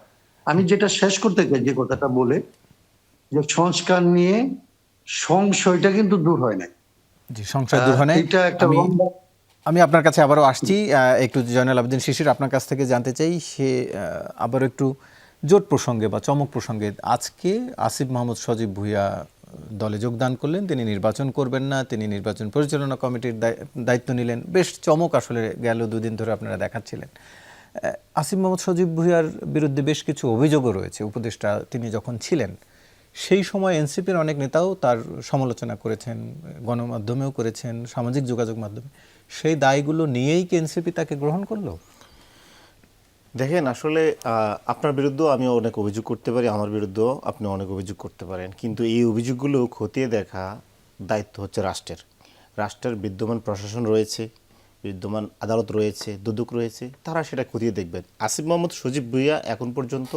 আমি যেটা শেষ করতে চাই যে কথাটা বলে, যে সংস্কার নিয়ে সংশয়টা কিন্তু দূর হয় না। জি সংশয় দূর হয় নাই। এটা একটা আমি আপনার কাছে আবারও আসছি, একটু জয়নাল আবেদিন শিশির আপনার কাছ থেকে জানতে চাই, সে আবারও একটু জোট প্রসঙ্গে বা চমক প্রসঙ্গে। আজকে আসিফ মাহমুদ সজীব ভুঁইয়া দলে যোগদান করলেন, তিনি নির্বাচন করবেন না, তিনি নির্বাচন পরিচালনা কমিটির দায়িত্ব নিলেন। বেশ চমক আসলে গেল দুদিন ধরে আপনারা দেখাচ্ছিলেন। আসিফ মাহমুদ সজীব ভুঁইয়ার বিরুদ্ধে বেশ কিছু অভিযোগও রয়েছে। উপদেষ্টা তিনি যখন ছিলেন সেই সময় এনসিপির অনেক নেতাও তার সমালোচনা করেছেন, গণমাধ্যমেও করেছেন, সামাজিক যোগাযোগ মাধ্যমে। সেই দায়গুলো নিয়েই কি এনসিপি তাকে গ্রহণ করলো? দেখেন, আসলে আপনার বিরুদ্ধেও আমি অনেক অভিযোগ করতে পারি, আমার বিরুদ্ধেও আপনি অনেক অভিযোগ করতে পারেন, কিন্তু এই অভিযোগগুলো খতিয়ে দেখা দায়িত্ব হচ্ছে রাষ্ট্রের। রাষ্ট্রের বিদ্যমান প্রশাসন রয়েছে, বিদ্যমান আদালত রয়েছে, দুদক রয়েছে, তারা সেটা খতিয়ে দেখবেন। আসিফ মাহমুদ সজীব ভুঁইয়া এখন পর্যন্ত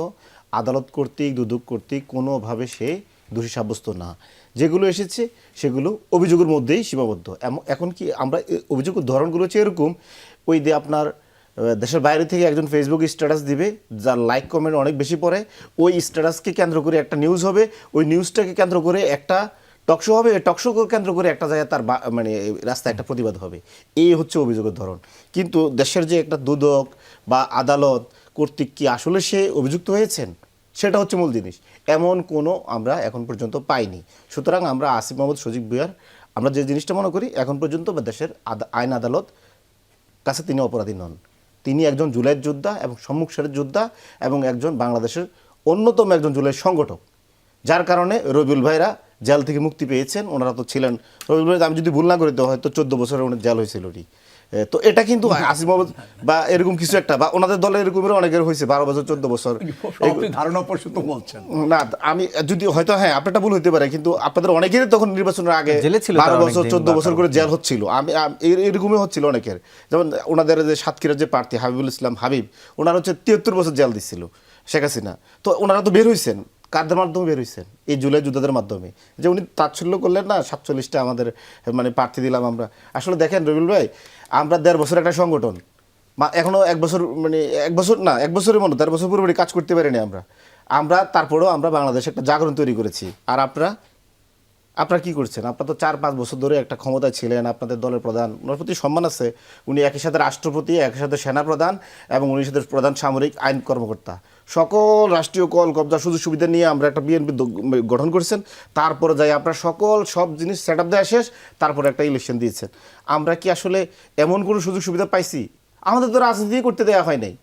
আদালত কর্তৃক, দুদক কর্তৃক কোনোভাবে সে দোষী সাব্যস্ত না। যেগুলো এসেছে সেগুলো অভিযোগের মধ্যেই সীমাবদ্ধ। এখন কি আমরা অভিযোগের ধরনগুলো হচ্ছে এরকম, ওই যে আপনার দেশের বাইরে থেকে একজন ফেসবুক স্ট্যাটাস দিবে, যার লাইক কমেন্ট অনেক বেশি পড়ে, ওই স্ট্যাটাসকে কেন্দ্র করে একটা নিউজ হবে, ওই নিউজটাকে কেন্দ্র করে একটা টকশো হবে, টকশোকে কেন্দ্র করে একটা জায়গায় তার মানে রাস্তায় একটা প্রতিবাদ হবে। এই হচ্ছে অভিযোগের ধরন। কিন্তু দেশের যে একটা দুদক বা আদালত কর্তৃক কি আসলে সে অভিযুক্ত হয়েছেন, সেটা হচ্ছে মূল জিনিস। এমন কোনো আমরা এখন পর্যন্ত পাইনি। সুতরাং আমরা আসিফ মাহমুদ সজীব ভুঁইয়ার আমরা যে জিনিসটা মনে করি, এখন পর্যন্ত দেশের আইন আদালত কাছে তিনি অপরাধী নন। তিনি একজন জুলাইয়ের যোদ্ধা এবং সম্মুখ সারির যোদ্ধা এবং একজন বাংলাদেশের অন্যতম একজন জুলাইয়ের সংগঠক, যার কারণে রবিউল ভাইরা জেল থেকে মুক্তি পেয়েছেন। ওনারা তো ছিলেন, রবিউল ভাই আমি যদি ভুল না করি তো হয়তো 14 বছরের ওনার জেল হয়েছিল। তো এটা কিন্তু আসিফ মাহমুদ বা এরকম কিছু একটা, বা ওনাদের দলে এরকমের অনেকের হয়েছে 12 বছর 14 বছর। আপনি ধারণা প্রসূত বলছেন না, আমি যদি হয়তো হ্যাঁ আপনারটা ভুল হতে পারে, কিন্তু আপনাদের অনেকেরই তখন নির্বাচনের আগে জেলে ছিল 12 বছর 14 বছর করে জেল হচ্ছিল। আমি এরকমই হচ্ছিল অনেকের। যেমন ওনাদের যে সাতক্ষীরার যে প্রার্থী হাবিবুল ইসলাম হাবিব, ওনার হচ্ছে 73 বছর জেল দিচ্ছিল শেখ হাসিনা। তো ওনারা তো বের হয়েছেন, কাদের মাধ্যমে বের হয়েছেন? এই জুলাই যোদ্ধাদের মাধ্যমে। যে উনি তাচ্ছল্য করলেন না, 47টা আমাদের মানে প্রার্থী দিলাম আমরা। আসলে দেখেন রবিউল ভাই, আমরা 1.5 বছর একটা সংগঠন, এখনো 1 বছর মানে 1 বছর না, 1 বছরের মতো 1.5 বছর পুরোপুরি কাজ করতে পারিনি আমরা তারপরেও আমরা বাংলাদেশে একটা জাগরণ তৈরি করেছি। আর আপনারা কি করছেন? আপনারা তো 4-5 বছর ধরে একটা ক্ষমতায় ছিলেন, আপনাদের দলের প্রধান, ওনার প্রতি সম্মান আছে। উনি একই সাথে রাষ্ট্রপতি, একই সাথে সেনাপ্রধান এবং উনি সাথে প্রধান সামরিক আইন কর্মকর্তা। সকল রাষ্ট্রীয় কল কবজা সুযোগ সুবিধা নিয়ে আমরা একটা বিএনপি গঠন করেছেন। তারপরে যাই আপনার সব জিনিস সেট আপ দেওয়া শেষ, তারপরে একটা ইলেকশন দিয়েছেন। আমরা কি আসলে এমন কোনো সুযোগ সুবিধা পাইছি? আমাদের তো রাজনীতি করতে দেওয়া হয় নাই,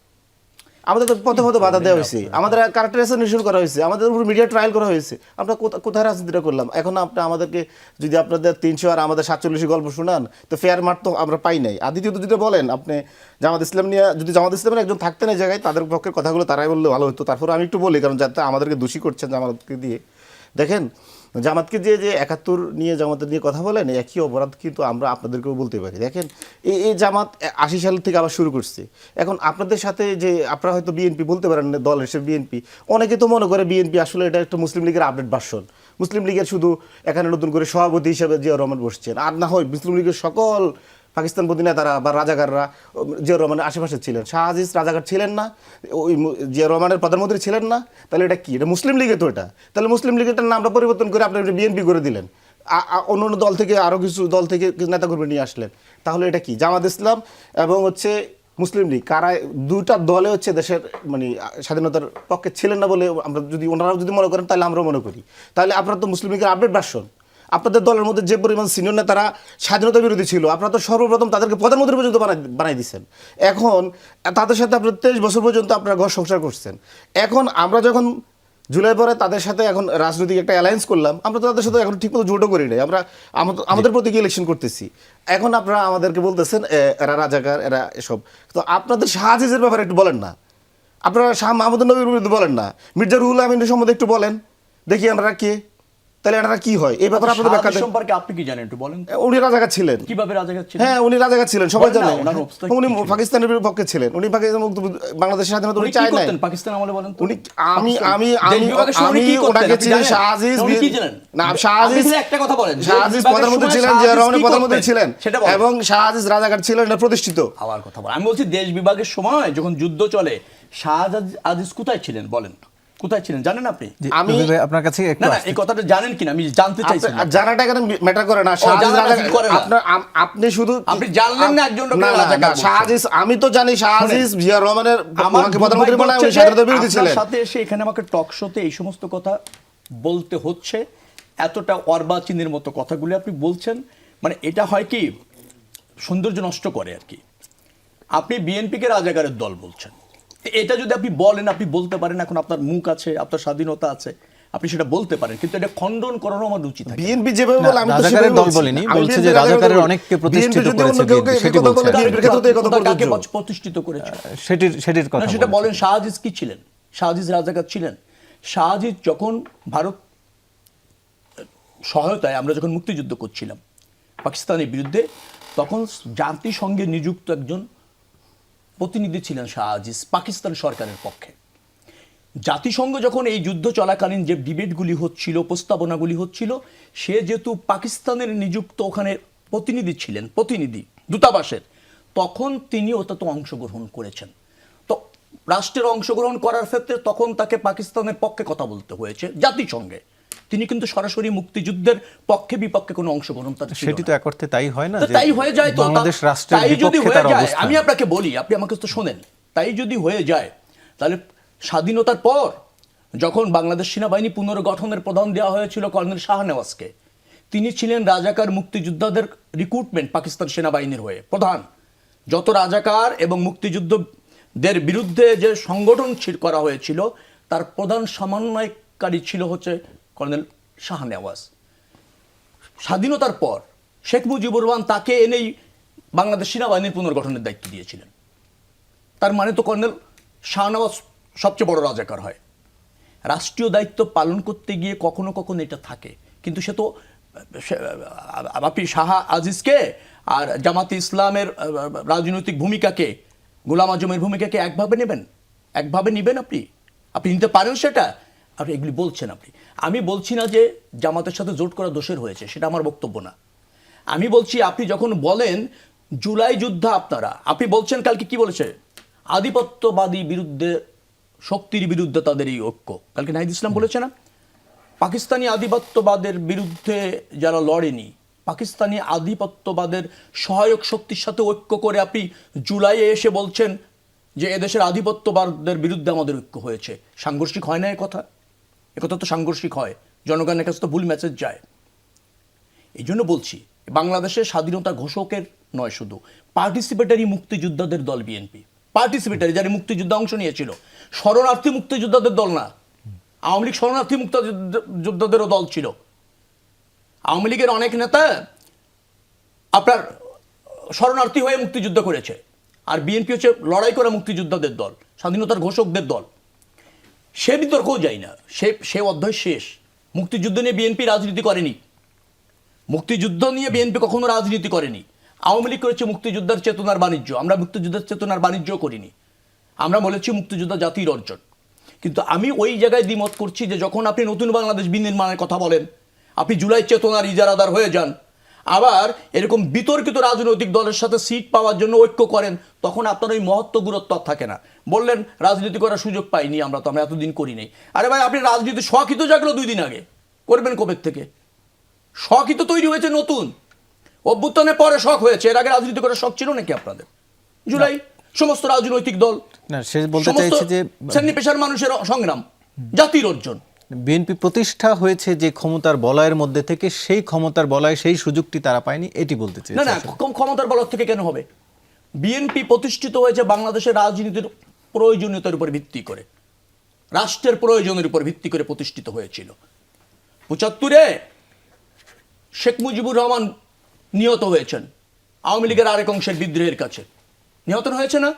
আমাদের তো পথে পথে বাধা দেওয়া হয়েছে, আমাদের ক্যারেক্টার অ্যাসাসিনেশন করা হয়েছে, আমাদের উপর মিডিয়া ট্রায়াল করা হয়েছে। আমরা কোথায় রাজনীতিটা করলাম? এখন আপনি আমাদেরকে যদি আপনাদের 300 আর আমাদের 47 গল্প শোনান, তো ফেয়ার মার্ক তো আমরা পাই নাই। আর দ্বিতীয়ত যদি বলেন আপনি জামাত ইসলাম নিয়ে, যদি জামাত ইসলামের একজন থাকতেন এই জায়গায়, তাদের পক্ষের কথাগুলো তারাই বললে ভালো হতো। তারপরে আমি একটু বলি, কারণ যাতে আমাদেরকে দোষী করছেন জামাতকে দিয়ে। দেখেন, জামাতকে যে 71 নিয়ে জামাতের নিয়ে কথা বলেন, একই অপরাধ কিন্তু আমরা আপনাদেরকেও বলতে পারি। দেখেন, এই জামাত 80 সাল থেকে আবার শুরু করছে। এখন আপনাদের সাথে যে আপনারা হয়তো বিএনপি বলতে পারেন দল হিসেবে বিএনপি, অনেকে তো মনে করে বিএনপি আসলে এটা একটা মুসলিম লীগের আপডেট ভার্সন। মুসলিম লীগের শুধু এখানে নতুন করে সভাপতি হিসেবে জিয়া রহমান বসছেন, আর না হয় মুসলিম লীগের সকল পাকিস্তানপন্থী নেতারা বা রাজাকাররা জিয়া রহমানের আশেপাশে ছিলেন। শাহ আজিজ রাজাকার ছিলেন না, ওই জিয়া রহমানের প্রধানমন্ত্রী ছিলেন না। তাহলে এটা কি? এটা মুসলিম লীগে তো এটা। তাহলে মুসলিম লীগের নামটা পরিবর্তন করে আপনি বিএনপি করে দিলেন, অন্য অন্য দল থেকে আরও কিছু দল থেকে নেতাকর্মী নিয়ে আসলেন। তাহলে এটা কি? জামাত ইসলাম এবং হচ্ছে মুসলিম লীগ, কারা দুইটা দলে হচ্ছে দেশের মানে স্বাধীনতার পক্ষে ছিলেন না বলে আমরা যদি ওনারাও যদি মনে করেন, তাহলে আমরাও মনে করি। তাহলে আপনারা তো মুসলিম লীগের আপডেট ভার্সন। আপনাদের দলের মধ্যে যে পরিমাণ সিনিয়র নেতারা স্বাধীনতা বিরোধী ছিল, আপনারা তো সর্বপ্রথম তাদেরকে প্রধানমন্ত্রী পর্যন্ত বানাই দিচ্ছেন। এখন তাদের সাথে আপনার 23 বছর পর্যন্ত আপনারা ঘর সংসার করছেন। এখন আমরা যখন জুলাই পরে তাদের সাথে এখন রাজনৈতিক একটা অ্যালায়েন্স করলাম, আমরা তো তাদের সাথে এখন ঠিকমতো জোটও করি নাই, আমরা আমাদের প্রতীকে ইলেকশন করতেছি। এখন আপনারা আমাদেরকে বলতেছেন এরা রাজাকার, এরা এসব। তো আপনাদের শাহ আজিজের ব্যাপারে একটু বলেন না, আপনারা শাহ মাহমুদুর নবীর বিরুদ্ধে বলেন না, মির্জা রুহুল আমিনের সম্বন্ধে একটু বলেন, দেখি এনারা কে, তাহলে এনারা কি হয় এই ব্যাপারে আপনাদের ব্যাখ্যা শাহাদাত দেন। সম্পর্কে আপনি কি জানেন একটু বলেন। উনি রাজাকার ছিলেন। কিভাবে রাজাকার ছিলেন? হ্যাঁ, উনি রাজাকার ছিলেন, সবাই বলেন না, জানে। ওনার অবস্থা উনি কি ছিল? পাকিস্তানের পক্ষে ছিলেন, উনি পাকিস্তান বাংলাদেশের স্বাধীনতা উনি উনি কি চায় নাই। করতেন পাকিস্তান আমলে বলেন তো? উনি আমি আমি দেশ আমি বিভাগের সময় উনি আমি কি করতেন? ওনাকে আপনি চিনি জানেন? শাহ আজিজ। উনি কি জানেন? না, শাহ আপনি আজিজ, শুধু একটা কথা বলেন, শাহ দেশ আজিজ বিভাগের প্রধানমন্ত্রী সময় ছিলেন, শাহ জিয়া আজিজ রহমানের কি প্রধানমন্ত্রী করতেন? ছিলেন, সেটা বলেন। এবং শাহ আজিজ রাজাকার ছিলেন, এটা প্রতিষ্ঠিত। আবার কথা বলেন। আমি বলছি দেশ বিভাগের সময় যখন যুদ্ধ চলে শাহ আজিজ কোথায় ছিলেন বলেন, কোথায় ছিলেন জানেন আপনি? জি, আমি- রবি ভাই, আপনার কাছে একটু না না, আসতে- এই কথাটা জানেন কিনা আমি জানতে চাইছি। জানাটা এখানে ম্যাটার করে না। শাহ আজিজ জানাটা রাজাকার, করে না। আপনি শুধু আপনি জানলেন না একজন লোকের না, না, রাজাকার না, বলছেন। শাহ আজিজ, আমি তো জানি শাহ আজিজ জিয়া রহমানের আমার ওনাকে প্রধানমন্ত্রী বানায়, উনি দুর্ভাগ্য স্বাধীনতার হচ্ছে বিরোধী যে ছিলেন। আপনার সাথে এসে এখানে আমাকে টক শোতে এই সমস্ত কথা বলতে হচ্ছে, এতটা অর্বাচীনের মতো কথাগুলি আপনি বলছেন, মানে এটা হয় কি সৌন্দর্য নষ্ট করে আর কি। আপনি বিএনপিকে রাজাকারের দল বলছেন, এটা যদি আপনি বলেন, আপনি বলতে পারেন, এখন আপনার মুখ আছে, আপনার স্বাধীনতা আছে, আপনি সেটা বলতে পারেন, কিন্তু এটা খণ্ডন করানো আমার উচিত থাকে। বিএনপি যেভাবে না, বলে আমি তো রাজাকারের সেভাবে দল বলছি। বলিনি, আমি বলছে BNP যে রাজাকারের রাজাকারের দল। অনেককে প্রতিষ্ঠিত BNP যদি অন্য করেছে কেউ BNP, এই সেটি কথা বলে, বলছেন। BNP র ক্ষেত্রে তো এই কথা কোথায় কাকে প্রযোজ্য। প্রতিষ্ঠিত করেছে? সেটির কথা না, সেটা বলছি। বলেন। শাহ আজিজ কি ছিলেন? শাহ আজিজ রাজাকার ছিলেন? শাহ আজিজ যখন ভারত সহায়তায় আমরা যখন মুক্তিযুদ্ধ করছিলাম পাকিস্তানের বিরুদ্ধে, তখন জাতিসংঘে নিযুক্ত একজন প্রতিনিধি ছিলেন শাহ আজিজ পাকিস্তান সরকারের পক্ষে। জাতিসংঘ যখন এই যুদ্ধ চলাকালীন যে ডিবেটগুলি হচ্ছিল, প্রস্তাবনাগুলি হচ্ছিল, সে যেহেতু পাকিস্তানের নিযুক্ত ওখানে প্রতিনিধি ছিলেন, প্রতিনিধি দূতাবাসের, তখন তিনি ওটাতে অংশগ্রহণ করেছেন। তো রাষ্ট্রের অংশগ্রহণ করার ক্ষেত্রে তখন তাকে পাকিস্তানের পক্ষে কথা বলতে হয়েছে জাতিসংঘে। তিনি কিন্তু সরাসরি মুক্তিযুদ্ধের পক্ষে বিপক্ষে কোনো অংশগ্রহণ তার ছিল সেটি না। তো এক অর্থে তাই হয় না, তো যে তাই হয়ে যায় তো, বাংলাদেশ রাষ্ট্রের তাই যদি বিপক্ষে হয়ে তার যায়, অবস্থান। আমি আপনাকে বলি, আপনি আমাকে তো শোনেন, তাই যদি হয়ে যায়, তাহলে স্বাধীনতার পর যখন বাংলাদেশ সেনাবাহিনী পুনর্গঠনের প্রধান দেওয়া হয়েছিল কর্নেল শাহনেওয়াজকে, তিনি ছিলেন রাজাকার মুক্তিযোদ্ধাদের রিক্রুটমেন্ট পাকিস্তান সেনাবাহিনীর হয়ে প্রধান। যত রাজাকার এবং মুক্তিযুদ্ধদের বিরুদ্ধে যে সংগঠন করা হয়েছিল, তার প্রধান সমন্বয়কারী ছিল হচ্ছে কর্নেল শাহনেওয়াজ। স্বাধীনতার পর শেখ মুজিবুর রহমান তাকে এনেই বাংলাদেশ সেনাবাহিনীর পুনর্গঠনের দায়িত্ব দিয়েছিলেন। তার মানে তো কর্নেল শাহনওয়াজ সবচেয়ে বড় রাজাকার হয়। রাষ্ট্রীয় দায়িত্ব পালন করতে গিয়ে কখনো কখনো এটা থাকে, কিন্তু সে তো আপনি শাহ আজিজকে আর জামাতে ইসলামের রাজনৈতিক ভূমিকাকে, গোলাম আজমের ভূমিকাকে একভাবে নেবেন? একভাবে নেবেন আপনি? আপনি নিতে পারেন সেটা? আপনি এগুলি বলছেন। আমি বলছি না যে জামাতের সাথে জোট করা দোষের হয়েছে, সেটা আমার বক্তব্য না। আমি বলছি আপনি যখন বলেন জুলাই যুদ্ধ আপনি বলছেন কালকে কি বলেছে, আধিপত্যবাদী বিরুদ্ধে, শক্তির বিরুদ্ধে তাদের এই ঐক্য, কালকে নাহিদ ইসলাম বলেছে না? পাকিস্তানি আধিপত্যবাদের বিরুদ্ধে যারা লড়েনি, পাকিস্তানি আধিপত্যবাদের সহায়ক শক্তির সাথে ঐক্য করে আপনি জুলাইয়ে এসে বলছেন যে এদেশের আধিপত্যবাদের বিরুদ্ধে আমাদের ঐক্য হয়েছে। সাংঘর্ষিক হয় না একথা? একথা তো সাংঘর্ষিক হয়, জনগণের কাছে তো ভুল মেসেজ যায়। এই জন্য বলছি, বাংলাদেশের স্বাধীনতা ঘোষকের নয়, শুধু পার্টিসিপেটারি মুক্তিযোদ্ধাদের দল বিএনপি। পার্টিসিপেটারি, যারা মুক্তিযুদ্ধে অংশ নিয়েছিল, শরণার্থী মুক্তিযোদ্ধাদের দল না। আওয়ামী লীগ শরণার্থী মুক্তিযোদ্ধাদেরও দল ছিল। আওয়ামী লীগের অনেক নেতা আপনার শরণার্থী হয়ে মুক্তিযুদ্ধ করেছে, আর বিএনপি হচ্ছে লড়াই করা মুক্তিযোদ্ধাদের দল, স্বাধীনতার ঘোষকদের দল। সে বিতর্কও যায় না, সে অধ্যায় শেষ। মুক্তিযুদ্ধ নিয়ে বিএনপি রাজনীতি করেনি, মুক্তিযুদ্ধ নিয়ে বিএনপি কখনো রাজনীতি করেনি। আওয়ামী লীগ করেছে মুক্তিযোদ্ধার চেতনার বাণিজ্য, আমরা মুক্তিযুদ্ধের চেতনার বাণিজ্য করিনি। আমরা বলেছি মুক্তিযোদ্ধা জাতির অর্জন। কিন্তু আমি ওই জায়গায় দ্বিমত করছি যে যখন আপনি নতুন বাংলাদেশ বিনির্মাণের কথা বলেন, আপনি জুলাই চেতনার ইজারাদার হয়ে যান, আবার এরকম বিতর্কিত রাজনৈতিক দলের সাথে সিট পাওয়ার জন্য ঐক্য করেন, তখন আপনার ওই মহত্ব গুরুত্ব থাকে না। বললেন রাজনীতি করার সুযোগ পাইনি আমরা, তো আমরা এতদিন করিনি। আরে ভাই, আপনি রাজনীতি শখই তো জাগলো 2 দিন আগে, করবেন কবে থেকে? শখই তো তৈরি হয়েছে নতুন, অভ্যুত্থানের পরে শখ হয়েছে। এর আগে রাজনীতি করার শখ ছিল নাকি আপনাদের? জুলাই সমস্ত রাজনৈতিক দল, না, সে বলতে চাইছে যে শ্রেণী পেশার মানুষের সংগ্রাম, জাতির অর্জন। বিএনপি প্রতিষ্ঠা হয়েছে যে ক্ষমতার বলয়ের মধ্যে থেকে, সেই ক্ষমতার বলয়, সেই সুযোগটি তারা পায়নি, এটি বলতে চাইছে। না, ক্ষমতার বলয় থেকে কেন হবে? বিএনপি প্রতিষ্ঠিত হয়েছে বাংলাদেশের রাজনীতির প্রয়োজনীয়তার উপর ভিত্তি করে। রাষ্ট্রের প্রয়োজনের উপর ভিত্তি করে প্রতিষ্ঠিত হয়েছিল। ৭৫-এ শেখ মুজিবুর রহমান নিহত হয়েছেন আওয়ামী লীগের আরেক অংশের বিদ্রোহের কাছে। নিহত হয়েছে না?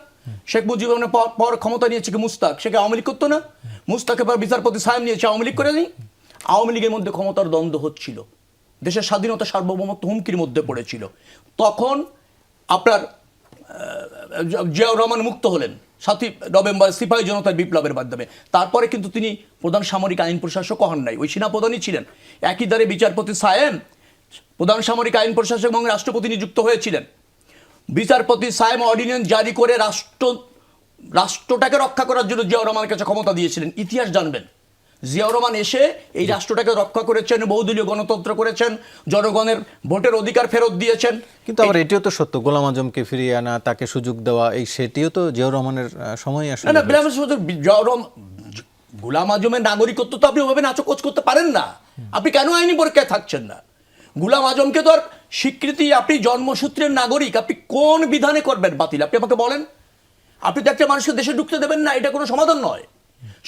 শেখ মুজিবুর রহমানের পর ক্ষমতা নিয়েছে কি মুস্তাক, সে কি আওয়ামী লীগ করতো না? মুস্তাকের পর বিচারপতি সাহেব নিয়েছে, আওয়ামী লীগ করে নি? আওয়ামী লীগের মধ্যে ক্ষমতার দ্বন্দ্ব হচ্ছিল, দেশের স্বাধীনতা সার্বভৌমত্ব হুমকির মধ্যে পড়েছিল। তখন আপনার জিয়াউর রহমান মুক্ত হলেন ৭ই নভেম্বর সিপাহী জনতার বিপ্লবের মাধ্যমে। তারপরে কিন্তু তিনি প্রধান সামরিক আইন প্রশাসক হন নাই, ওই সেনাপ্রধানই ছিলেন। একই দ্বারে বিচারপতি সাহেব প্রধান সামরিক আইন প্রশাসক এবং রাষ্ট্রপতি নিযুক্ত হয়েছিলেন। বিচারপতি সাহেব অর্ডিন্যান্স জারি করে রাষ্ট্রটাকে রক্ষা করার জন্য জিয়াউর রহমানের কাছে ক্ষমতা দিয়েছিলেন। ইতিহাস জানবেন, জিয়াউর রহমান এসে এই রাষ্ট্রটাকে রক্ষা করেছেন, বহুদলীয় গণতন্ত্র করেছেন, জনগণের ভোটের অধিকার ফেরত দিয়েছেন। কিন্তু আবার এটিও তো সত্য, গোলাম আজমকে ফিরিয়ে আনা, তাকে সুযোগ দেওয়া, এই সেটিও তো জিয়াউর রহমানের সময় আসলে না, গোলাম আজমের নাগরিকত্ব তো আপনি ওভাবে নাচকোচ করতে পারেন না। আপনি কেন আইনি পরীক্ষায় থাকছেন না? গোলাম আজমকে তো আর স্বীকৃতি, আপনি জন্মসূত্রের নাগরিক, আপনি কোন বিধানে করবেন বাতিল? আপনি আমাকে বলেন। আপনি তো একটা মানুষকে দেশে ঢুকতে দেবেন না, এটা কোনো সমাধান নয়।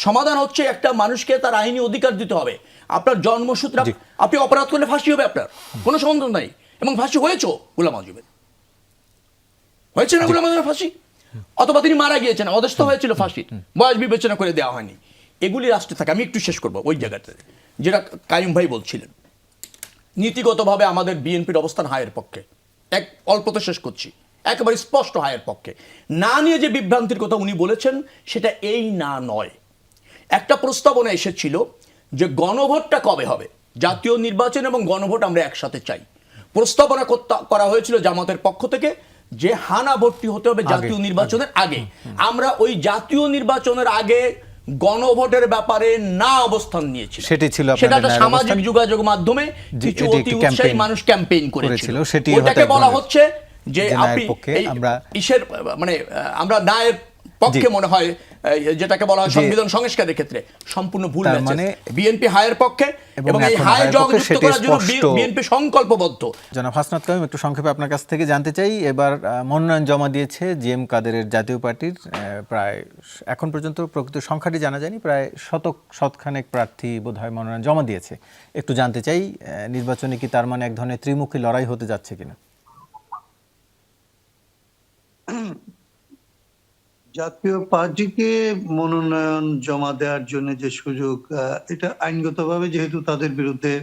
সমাধান হচ্ছে একটা মানুষকে তার আইনি অধিকার দিতে হবে। আপনার জন্মসূত্রে আপনি অপরাধ করলে ফাঁসি হবে, আপনার কোনো সমাধান নাই। এবং ফাঁসি হয়েছে গোলাম আজমের, হয়েছে না গোলাম আজমের ফাঁসি? অথবা তিনি মারা গিয়েছেন, অদস্ত হয়েছিল ফাঁসির, বয়স বিবেচনা করে দেওয়া হয়নি। এগুলি রাষ্ট্রে থাকে। আমি একটু শেষ করবো ওই জায়গাতে, যেটা কাইয়ুম ভাই বলছিলেন। নীতিগতভাবে আমাদের বিএনপির অবস্থান হায়ের পক্ষে, অল্পতে শেষ করছি, একেবারে স্পষ্ট হায়ের পক্ষে। না নিয়ে যে বিভ্রান্তির কথা উনি বলেছেন সেটা এই না নয়। একটা প্রস্তাবনা এসেছিল যে গণভোটটা কবে হবে, জাতীয় নির্বাচন এবং গণভোট আমরা একসাথে চাই। প্রস্তাবনা করা হয়েছিল জামাতের পক্ষ থেকে যে হানা ভোটটি হতে হবে জাতীয় নির্বাচনের আগে। আমরা ওই জাতীয় নির্বাচনের আগে গণভোটের ব্যাপারে না অবস্থান নিয়েছিল। সেটা সামাজিক যোগাযোগ মাধ্যমে কিছু অতি উৎসাহী মানুষ ক্যাম্পেইন করেছিল। ওটাকে বলা হচ্ছে যে আপনি ইসের মানে আমরা ন্যায়ের পক্ষে মনে হয়, যেটাকে বলা হয় সংবিধান সংস্কারের ক্ষেত্রে সম্পূর্ণ ভুল। মানে বিএনপি হায়ের পক্ষে এবং এই হায় জগযুক্ত করার জন্য বিএনপি সংকল্পবদ্ধ। জনাব হাসনাত কাইয়ুম, একটু সংক্ষেপে আপনার কাছ থেকে জানতে চাই, এবার মনোনয়ন জমা দিয়েছে জিএম কাদেরের জাতীয় পার্টির প্রায়, এখন পর্যন্ত প্রকৃত সংখ্যাটি জানা যায়নি, প্রায় শতখানেক প্রার্থী বোধহয় মনোনয়ন জমা দিয়েছে। একটু জানতে চাই নির্বাচনে কি তার মানে এক ধরনের ত্রিমুখী লড়াই হতে যাচ্ছে কিনা? জাতীয় পার্টিকে মনোনয়ন জমা দেওয়ার জন্য যে সুযোগ, এটা আইনগতভাবে যেহেতু তাদের বিরুদ্ধে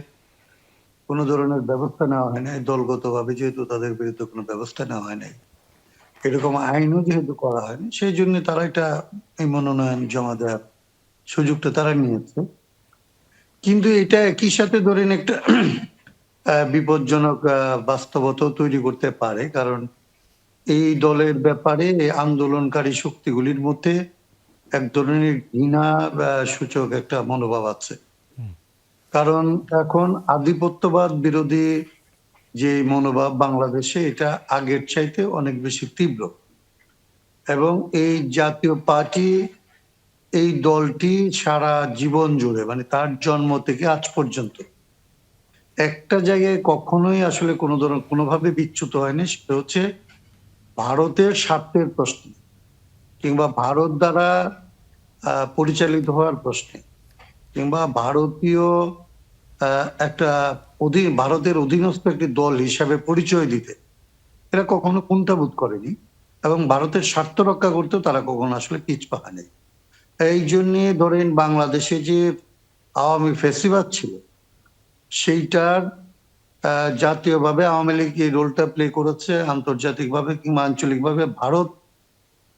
কোনো ধরনের ব্যবস্থা নেওয়া হয় নাই, দলগতভাবে যেহেতু তাদের বিরুদ্ধে কোনো ব্যবস্থা নেওয়া হয় নাই, এরকম আইনও যেহেতু করা হয়নি, সেই জন্য তারা এটা এই মনোনয়ন জমা দেওয়ার সুযোগটা তারা নিয়েছে। কিন্তু এটা একই সাথে ধরেন একটা বিপজ্জনক বাস্তবতাও তৈরি করতে পারে, কারণ এই দলের ব্যাপারে আন্দোলনকারী শক্তিগুলির মধ্যে এক ধরনের ঘৃণা সূচক একটা মনোভাব আছে। কারণ এখন আধিপত্যবাদ বিরোধী যে মনোভাব বাংলাদেশে, এটা আগের চাইতে অনেক বেশি তীব্র। এবং এই জাতীয় পার্টি, এই দলটি সারা জীবন জুড়ে, মানে তার জন্ম থেকে আজ পর্যন্ত একটা জায়গায় কখনোই আসলে কোনোভাবে বিচ্যুত হয়নি। সেটা হচ্ছে ভারতের স্বার্থের প্রশ্নে কিংবা ভারত দ্বারা পরিচালিত হওয়ার প্রশ্নে কিংবা ভারতীয় একটা ভারতের অধীনস্থ একটি দল হিসাবে পরিচয় দিতে এরা কখনো কুণ্ঠাবোধ করেনি, এবং ভারতের স্বার্থ রক্ষা করতেও তারা কখনো আসলে পিছপা হয়নি। এই জন্যে ধরেন বাংলাদেশে যে আওয়ামী ফ্যাসিবাদ ছিল, সেইটার জাতীয়ভাবে আওয়ামী লীগ এই রোলটা প্লে করেছে, আন্তর্জাতিকভাবে কিংবা আঞ্চলিকভাবে ভারত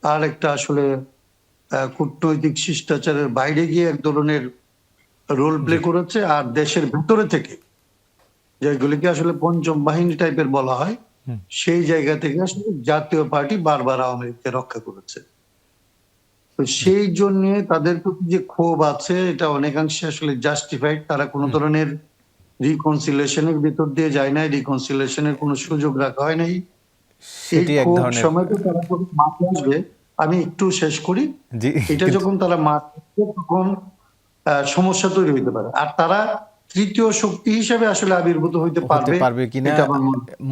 তার একটা আসলে কূটনৈতিক শিষ্টাচারের বাইরে গিয়ে এক ধরনের রোল প্লে করেছে। আর দেশের ভেতরে থেকে যেগুলিকে আসলে পঞ্চম বাহিনী টাইপের বলা হয়, সেই জায়গা থেকে আসলে জাতীয় পার্টি বারবার আওয়ামী লীগকে রক্ষা করেছে। তো সেই জন্য তাদের প্রতি যে ক্ষোভ আছে, এটা অনেকাংশে আসলে জাস্টিফাইড। তারা কোনো ধরনের রিকনসিলিয়েশনের ভিতর দিয়ে যায় নাই, রিকনসিলিয়েশনের কোনো সুযোগ রাখা হয় নাই। সময় তো তারা মাঠে আসবে, আমি একটু শেষ করি, এটা যখন তারা মাঠে তখন সমস্যা তৈরি হইতে পারে। আর তারা তৃতীয় শক্তি হিসেবে আসলে আবির্ভূত হইতে হতে পারবে পারবে কিনা এটা আমার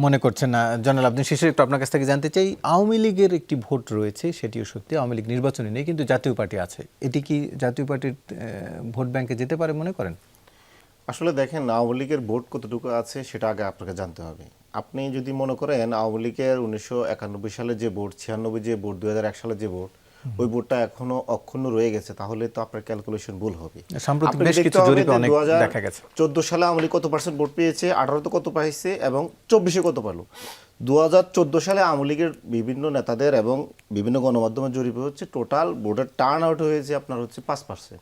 মনে করছেন না। জনাল আব্দুল শেষে একটু আপনার কাছ থেকে জানতে চাই, আওয়ামী লীগের একটি ভোট রয়েছে, সেটিও সত্যি আওয়ামী লীগ নির্বাচনে নেই, কিন্তু জাতীয় পার্টি আছে। এটি কি জাতীয় পার্টির ভোট ব্যাংকে যেতে পারে মনে করেন? আসলে দেখেন, আওয়ামী লীগের ভোট কতটুকু আছে সেটা আগে আপনাকে জানতে হবে। আপনি যদি মনে করেন আওয়ামী লীগের 1991 সালে যে ভোট, 96 যে ভোট, 2001 সালে যে ভোট, ওই ভোটটা এখনো অক্ষুণ্ণ রয়ে গেছে, তাহলে তো আপনার ক্যালকুলেশন ভুল হবে। সাম্প্রতিক বেশ কিছু জরিপে অনেক দেখা গেছে 14 সালে আওয়ামী লীগ কত পার্সেন্ট ভোট পেয়েছে, 18 কত পাইছে এবং 24-এ কত পেল। 2014 সালে আওয়ামী লীগের বিভিন্ন নেতাদের এবং বিভিন্ন গণমাধ্যমের জরিপে হচ্ছে টোটাল ভোটের টার্ন আউট হয়েছে আপনার হচ্ছে 5%।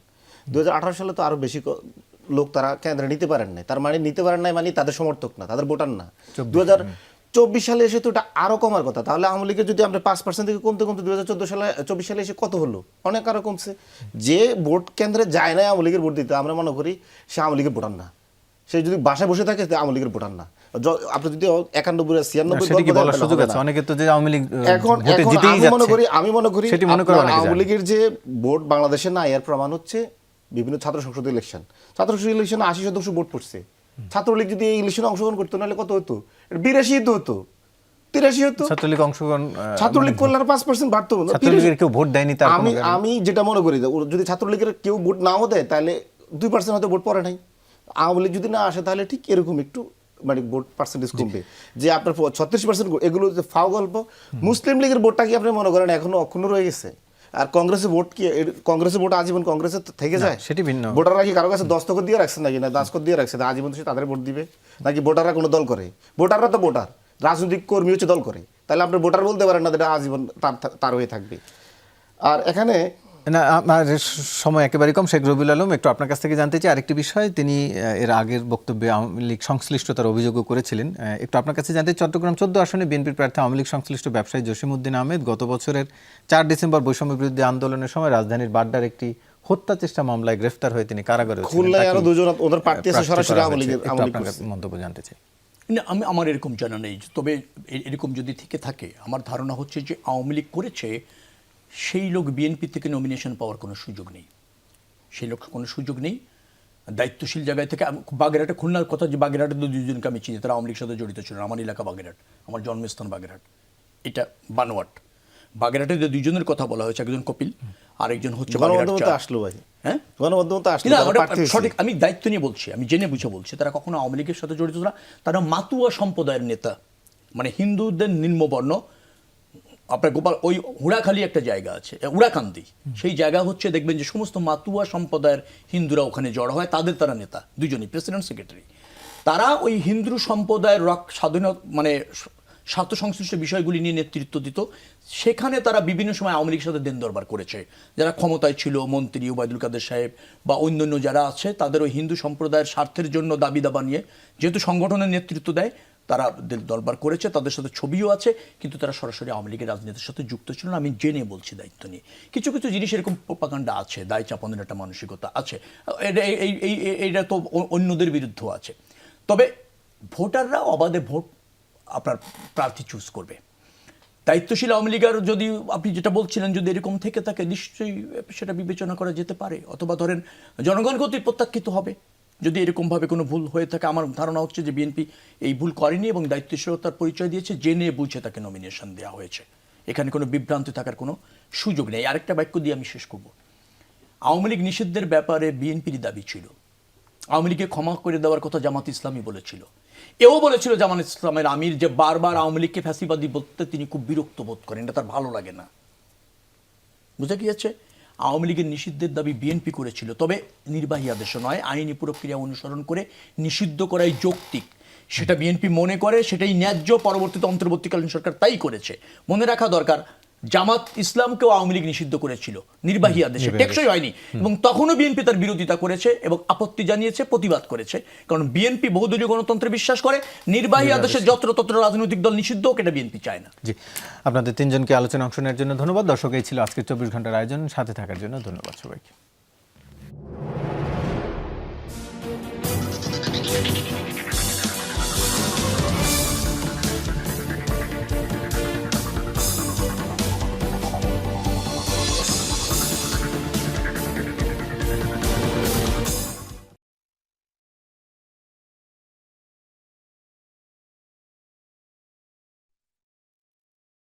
2018 সালে তো আরো বেশি লোক তারা কেন্দ্রে নিতে পারেন নাই, তার মানে নিতে পারেন নাই মানে তাদের সমর্থক না, তাদের ভোটার না। 2024 সালে এসে তো এটা আরো কমার কথা। তাহলে আওয়ামী লীগের যদি আমরা 5% থেকে কমতে কমতে 24 সালে এসে কত হলো, অনেক আরো কমছে। যে ভোট কেন্দ্রে যায় না আওয়ামী লীগের ভোট দিতে, আমরা মনে করি সে আওয়ামী লীগের ভোটার না। সে যদি বাসায় বসে থাকে আওয়ামী লীগের ভোটার না। আপনি যদি 91-96 অনেকে তো যে আওয়ামী লীগ এখন ভোটে জিতেই যাচ্ছে, আমি মনে করি সেটি মনে করে অনেকে আওয়ামী জানে। লীগের যে ভোট বাংলাদেশে না, এর প্রমাণ হচ্ছে বিভিন্ন ছাত্র সংসদ ইলেকশন। ছাত্র সংসদ ইলেকশনে 80% ভোট পড়ছে। ছাত্রলীগ যদি এই ইলেকশনে অংশগ্রহণ করতো নাহলে কত হতো? 82 হতো, 83 হতো। ছাত্রলীগ অংশগ্রহণ, ছাত্রলীগ করলে আর 5% বাড়তো না। ছাত্রলীগের কেউ ভোট দেয়নি তার কোনো আমি যেটা মনে করি, যদি ছাত্রলীগের কেউ ভোট নাও দেয় তাহলে 2% হয়তো ভোট পড়ে নাই। আওয়ামী লীগ যদি না আসে তাহলে ঠিক এরকম একটু মানে ভোট পার্সেন্টেজ কমবে। যে আপনার 36% এগুলো যে ফাও গল্প। মুসলিম লীগের ভোটটা কি আপনি মনে করেন এখনো অক্ষুণ্ণ রয়ে গেছে? আর কংগ্রেসের ভোট কি, কংগ্রেসের ভোট আজীবন কংগ্রেসের থেকে যায়? সেটি ভিন্ন। ভোটাররা কি কারো কাছে দস্তখত দিয়ে রাখছে নাকি, না দাসকত দিয়ে রাখছে আজীবন সে তাদের ভোট দিবে? নাকি ভোটাররা কোনো দল করে? ভোটাররা তো ভোটার, রাজনৈতিক কর্মী হচ্ছে দল করে। তাহলে আপনি ভোটার বলতে পারেন না এটা আজীবন তার হয়ে থাকবে। আর এখানে না, আমার সময় একেবারে কম। শেখ রবিউল আলম, একটু আপনার কাছ থেকে জানতে চাই আরেকটি বিষয়। তিনি এর আগের বক্তব্যে আওয়ামী লীগ সংশ্লিষ্টতার অভিযোগও করেছিলেন। একটু আপনার কাছে জানতে, চট্টগ্রাম 14 আসনে বিএনপির প্রার্থী আওয়ামী লীগ সংশ্লিষ্ট ব্যবসায়ী জসিমউদ্দিন আহমেদ গত বছরের 4 ডিসেম্বর বৈষম্য বিরোধী আন্দোলনের সময় রাজধানীর বাড্ডার একটি হত্যা চেষ্টা মামলায় গ্রেফতার হয়ে তিনি কারাগারে ছিলেন। খুলনায় আরো দুজন ওদের প্রার্থী আছে সরাসরি আওয়ামী লীগের। আপনার মন্তব্য জানতে চাই। না, আমার এরকম জানা নেই। তবে এরকম যদি থেকে থাকে, আমার ধারণা হচ্ছে যে আওয়ামী লীগ করেছে, সেই লোক বিএনপি থেকে নমিনেশন পাওয়ার কোনো সুযোগ নেই। সেই লোক কোনো সুযোগ নেই দায়িত্বশীল জায়গায় থেকে। বাগেরহাটে, খুলনার কথা, যে বাগেরহাটে তো দুজনকে আমি চিনি, তারা আওয়ামী লীগের সাথে জড়িত ছিলেন। আমার এলাকা বাগেরহাট, আমার জন্মস্থান বাগেরহাট, এটা বানোয়াট। বাগেরহাটে যে দুইজনের কথা বলা হয়েছে, একজন কপিল আর একজন হচ্ছে গণমাধ্যমে আসলো ভাই। হ্যাঁ, গণমাধ্যমে আসলো। না, সঠিক, আমি দায়িত্ব নিয়ে বলছি, আমি জেনে বুঝে বলছি। তারা কখনো আওয়ামী লীগের সাথে জড়িত না। তারা মাতুয়া সম্প্রদায়ের নেতা, মানে হিন্দুদের নিম্নবর্ণ। আপনার গোপাল, ওই হুড়াখালি একটা জায়গা আছে, উড়াকান্দি, সেই জায়গা হচ্ছে, দেখবেন যে সমস্ত মাতুয়া সম্প্রদায়ের হিন্দুরা ওখানে জড়ো হয়। তারা নেতা দুজনই প্রেসিডেন্ট সেক্রেটারি। তারা ওই হিন্দু সম্প্রদায়ের স্বাধীনতা, মানে স্বার্থ সংশ্লিষ্ট বিষয়গুলি নিয়ে নেতৃত্ব দিত। সেখানে তারা বিভিন্ন সময় আওয়ামী লীগের সাথে দেন দরবার করেছে। যারা ক্ষমতায় ছিল, মন্ত্রী ওবায়দুল কাদের সাহেব বা অন্যান্য যারা আছে, তাদের ওই হিন্দু সম্প্রদায়ের স্বার্থের জন্য দাবি দাবা নিয়ে যেহেতু সংগঠনের নেতৃত্ব দেয়, তারা দরবার করেছে। তাদের সাথে ছবিও আছে, কিন্তু তারা সরাসরি আওয়ামী লীগের রাজনীতির সাথে যুক্ত ছিল না। আমি জেনে বলছি দায়িত্ব নিয়ে। কিছু কিছু জিনিস এরকম প্রোপাগান্ডা আছে, দায় চাপানোর একটা মানসিকতা আছে। এটা তো অন্যদের বিরুদ্ধেও আছে। তবে ভোটাররা অবাধে ভোট আপনার প্রার্থী চুজ করবে। দায়িত্বশীল আওয়ামী লীগের, যদি আপনি যেটা বলছিলেন, যদি এরকম থেকে থাকে, নিশ্চয়ই সেটা বিবেচনা করা যেতে পারে। অথবা ধরেন জনগণ কর্তৃক প্রত্যাখ্যিত হবে যদি এরকমভাবে কোনো ভুল হয়ে থাকে। আমার ধারণা হচ্ছে যে বিএনপি এই ভুল করেনি এবং দায়িত্বশীলতার পরিচয় দিয়েছে, জেনে বুঝে তাকে নমিনেশন দেওয়া হয়েছে। এখানে কোনো বিভ্রান্তি থাকার কোনো সুযোগ নেই। আরেকটা বাক্য দিয়ে আমি শেষ করব। আওয়ামী লীগ নিষিদ্ধের ব্যাপারে বিএনপির দাবি ছিল, আওয়ামী লীগকে ক্ষমা করে দেওয়ার কথা জামাত ইসলামী বলেছিল। এও বলেছিল জামাত ইসলামের আমির যে বারবার আওয়ামী লীগকে ফ্যাসিবাদী বলতে তিনি খুব বিরক্ত বোধ করেন, এটা তার ভালো লাগে না। বুঝা গিয়েছে? আওয়ামী লীগের নিষিদ্ধের দাবি বিএনপি করেছিল, তবে নির্বাহী আদেশে নয়, আইনি প্রক্রিয়া অনুসরণ করে নিষিদ্ধ করাই যৌক্তিক, সেটা বিএনপি মনে করে, সেটাই ন্যায্য। পরবর্তীতে অন্তর্বর্তীকালীন সরকার তাই করেছে। মনে রাখা দরকার, জামাত ইসলামকেও আওয়ামী লীগ নিষিদ্ধ করেছিল নির্বাহী আদেশে, টেকসই হয়নি, এবং তখনও বিএনপি তার বিরোধিতা করেছে এবং আপত্তি জানিয়েছে, প্রতিবাদ করেছে। কারণ বিএনপি বহুদলীয় গণতন্ত্রে বিশ্বাস করে। নির্বাহী আদেশে যত্রতত্র রাজনৈতিক দল নিষিদ্ধ হোক, এটা বিএনপি চায় না। জি, আপনাদের তিনজনকে আলোচনা অংশ নেওয়ার জন্য ধন্যবাদ। দর্শক, এই ছিল আজকের 24 ঘন্টার আয়োজন। সাথে থাকার জন্য ধন্যবাদ সবাইকে।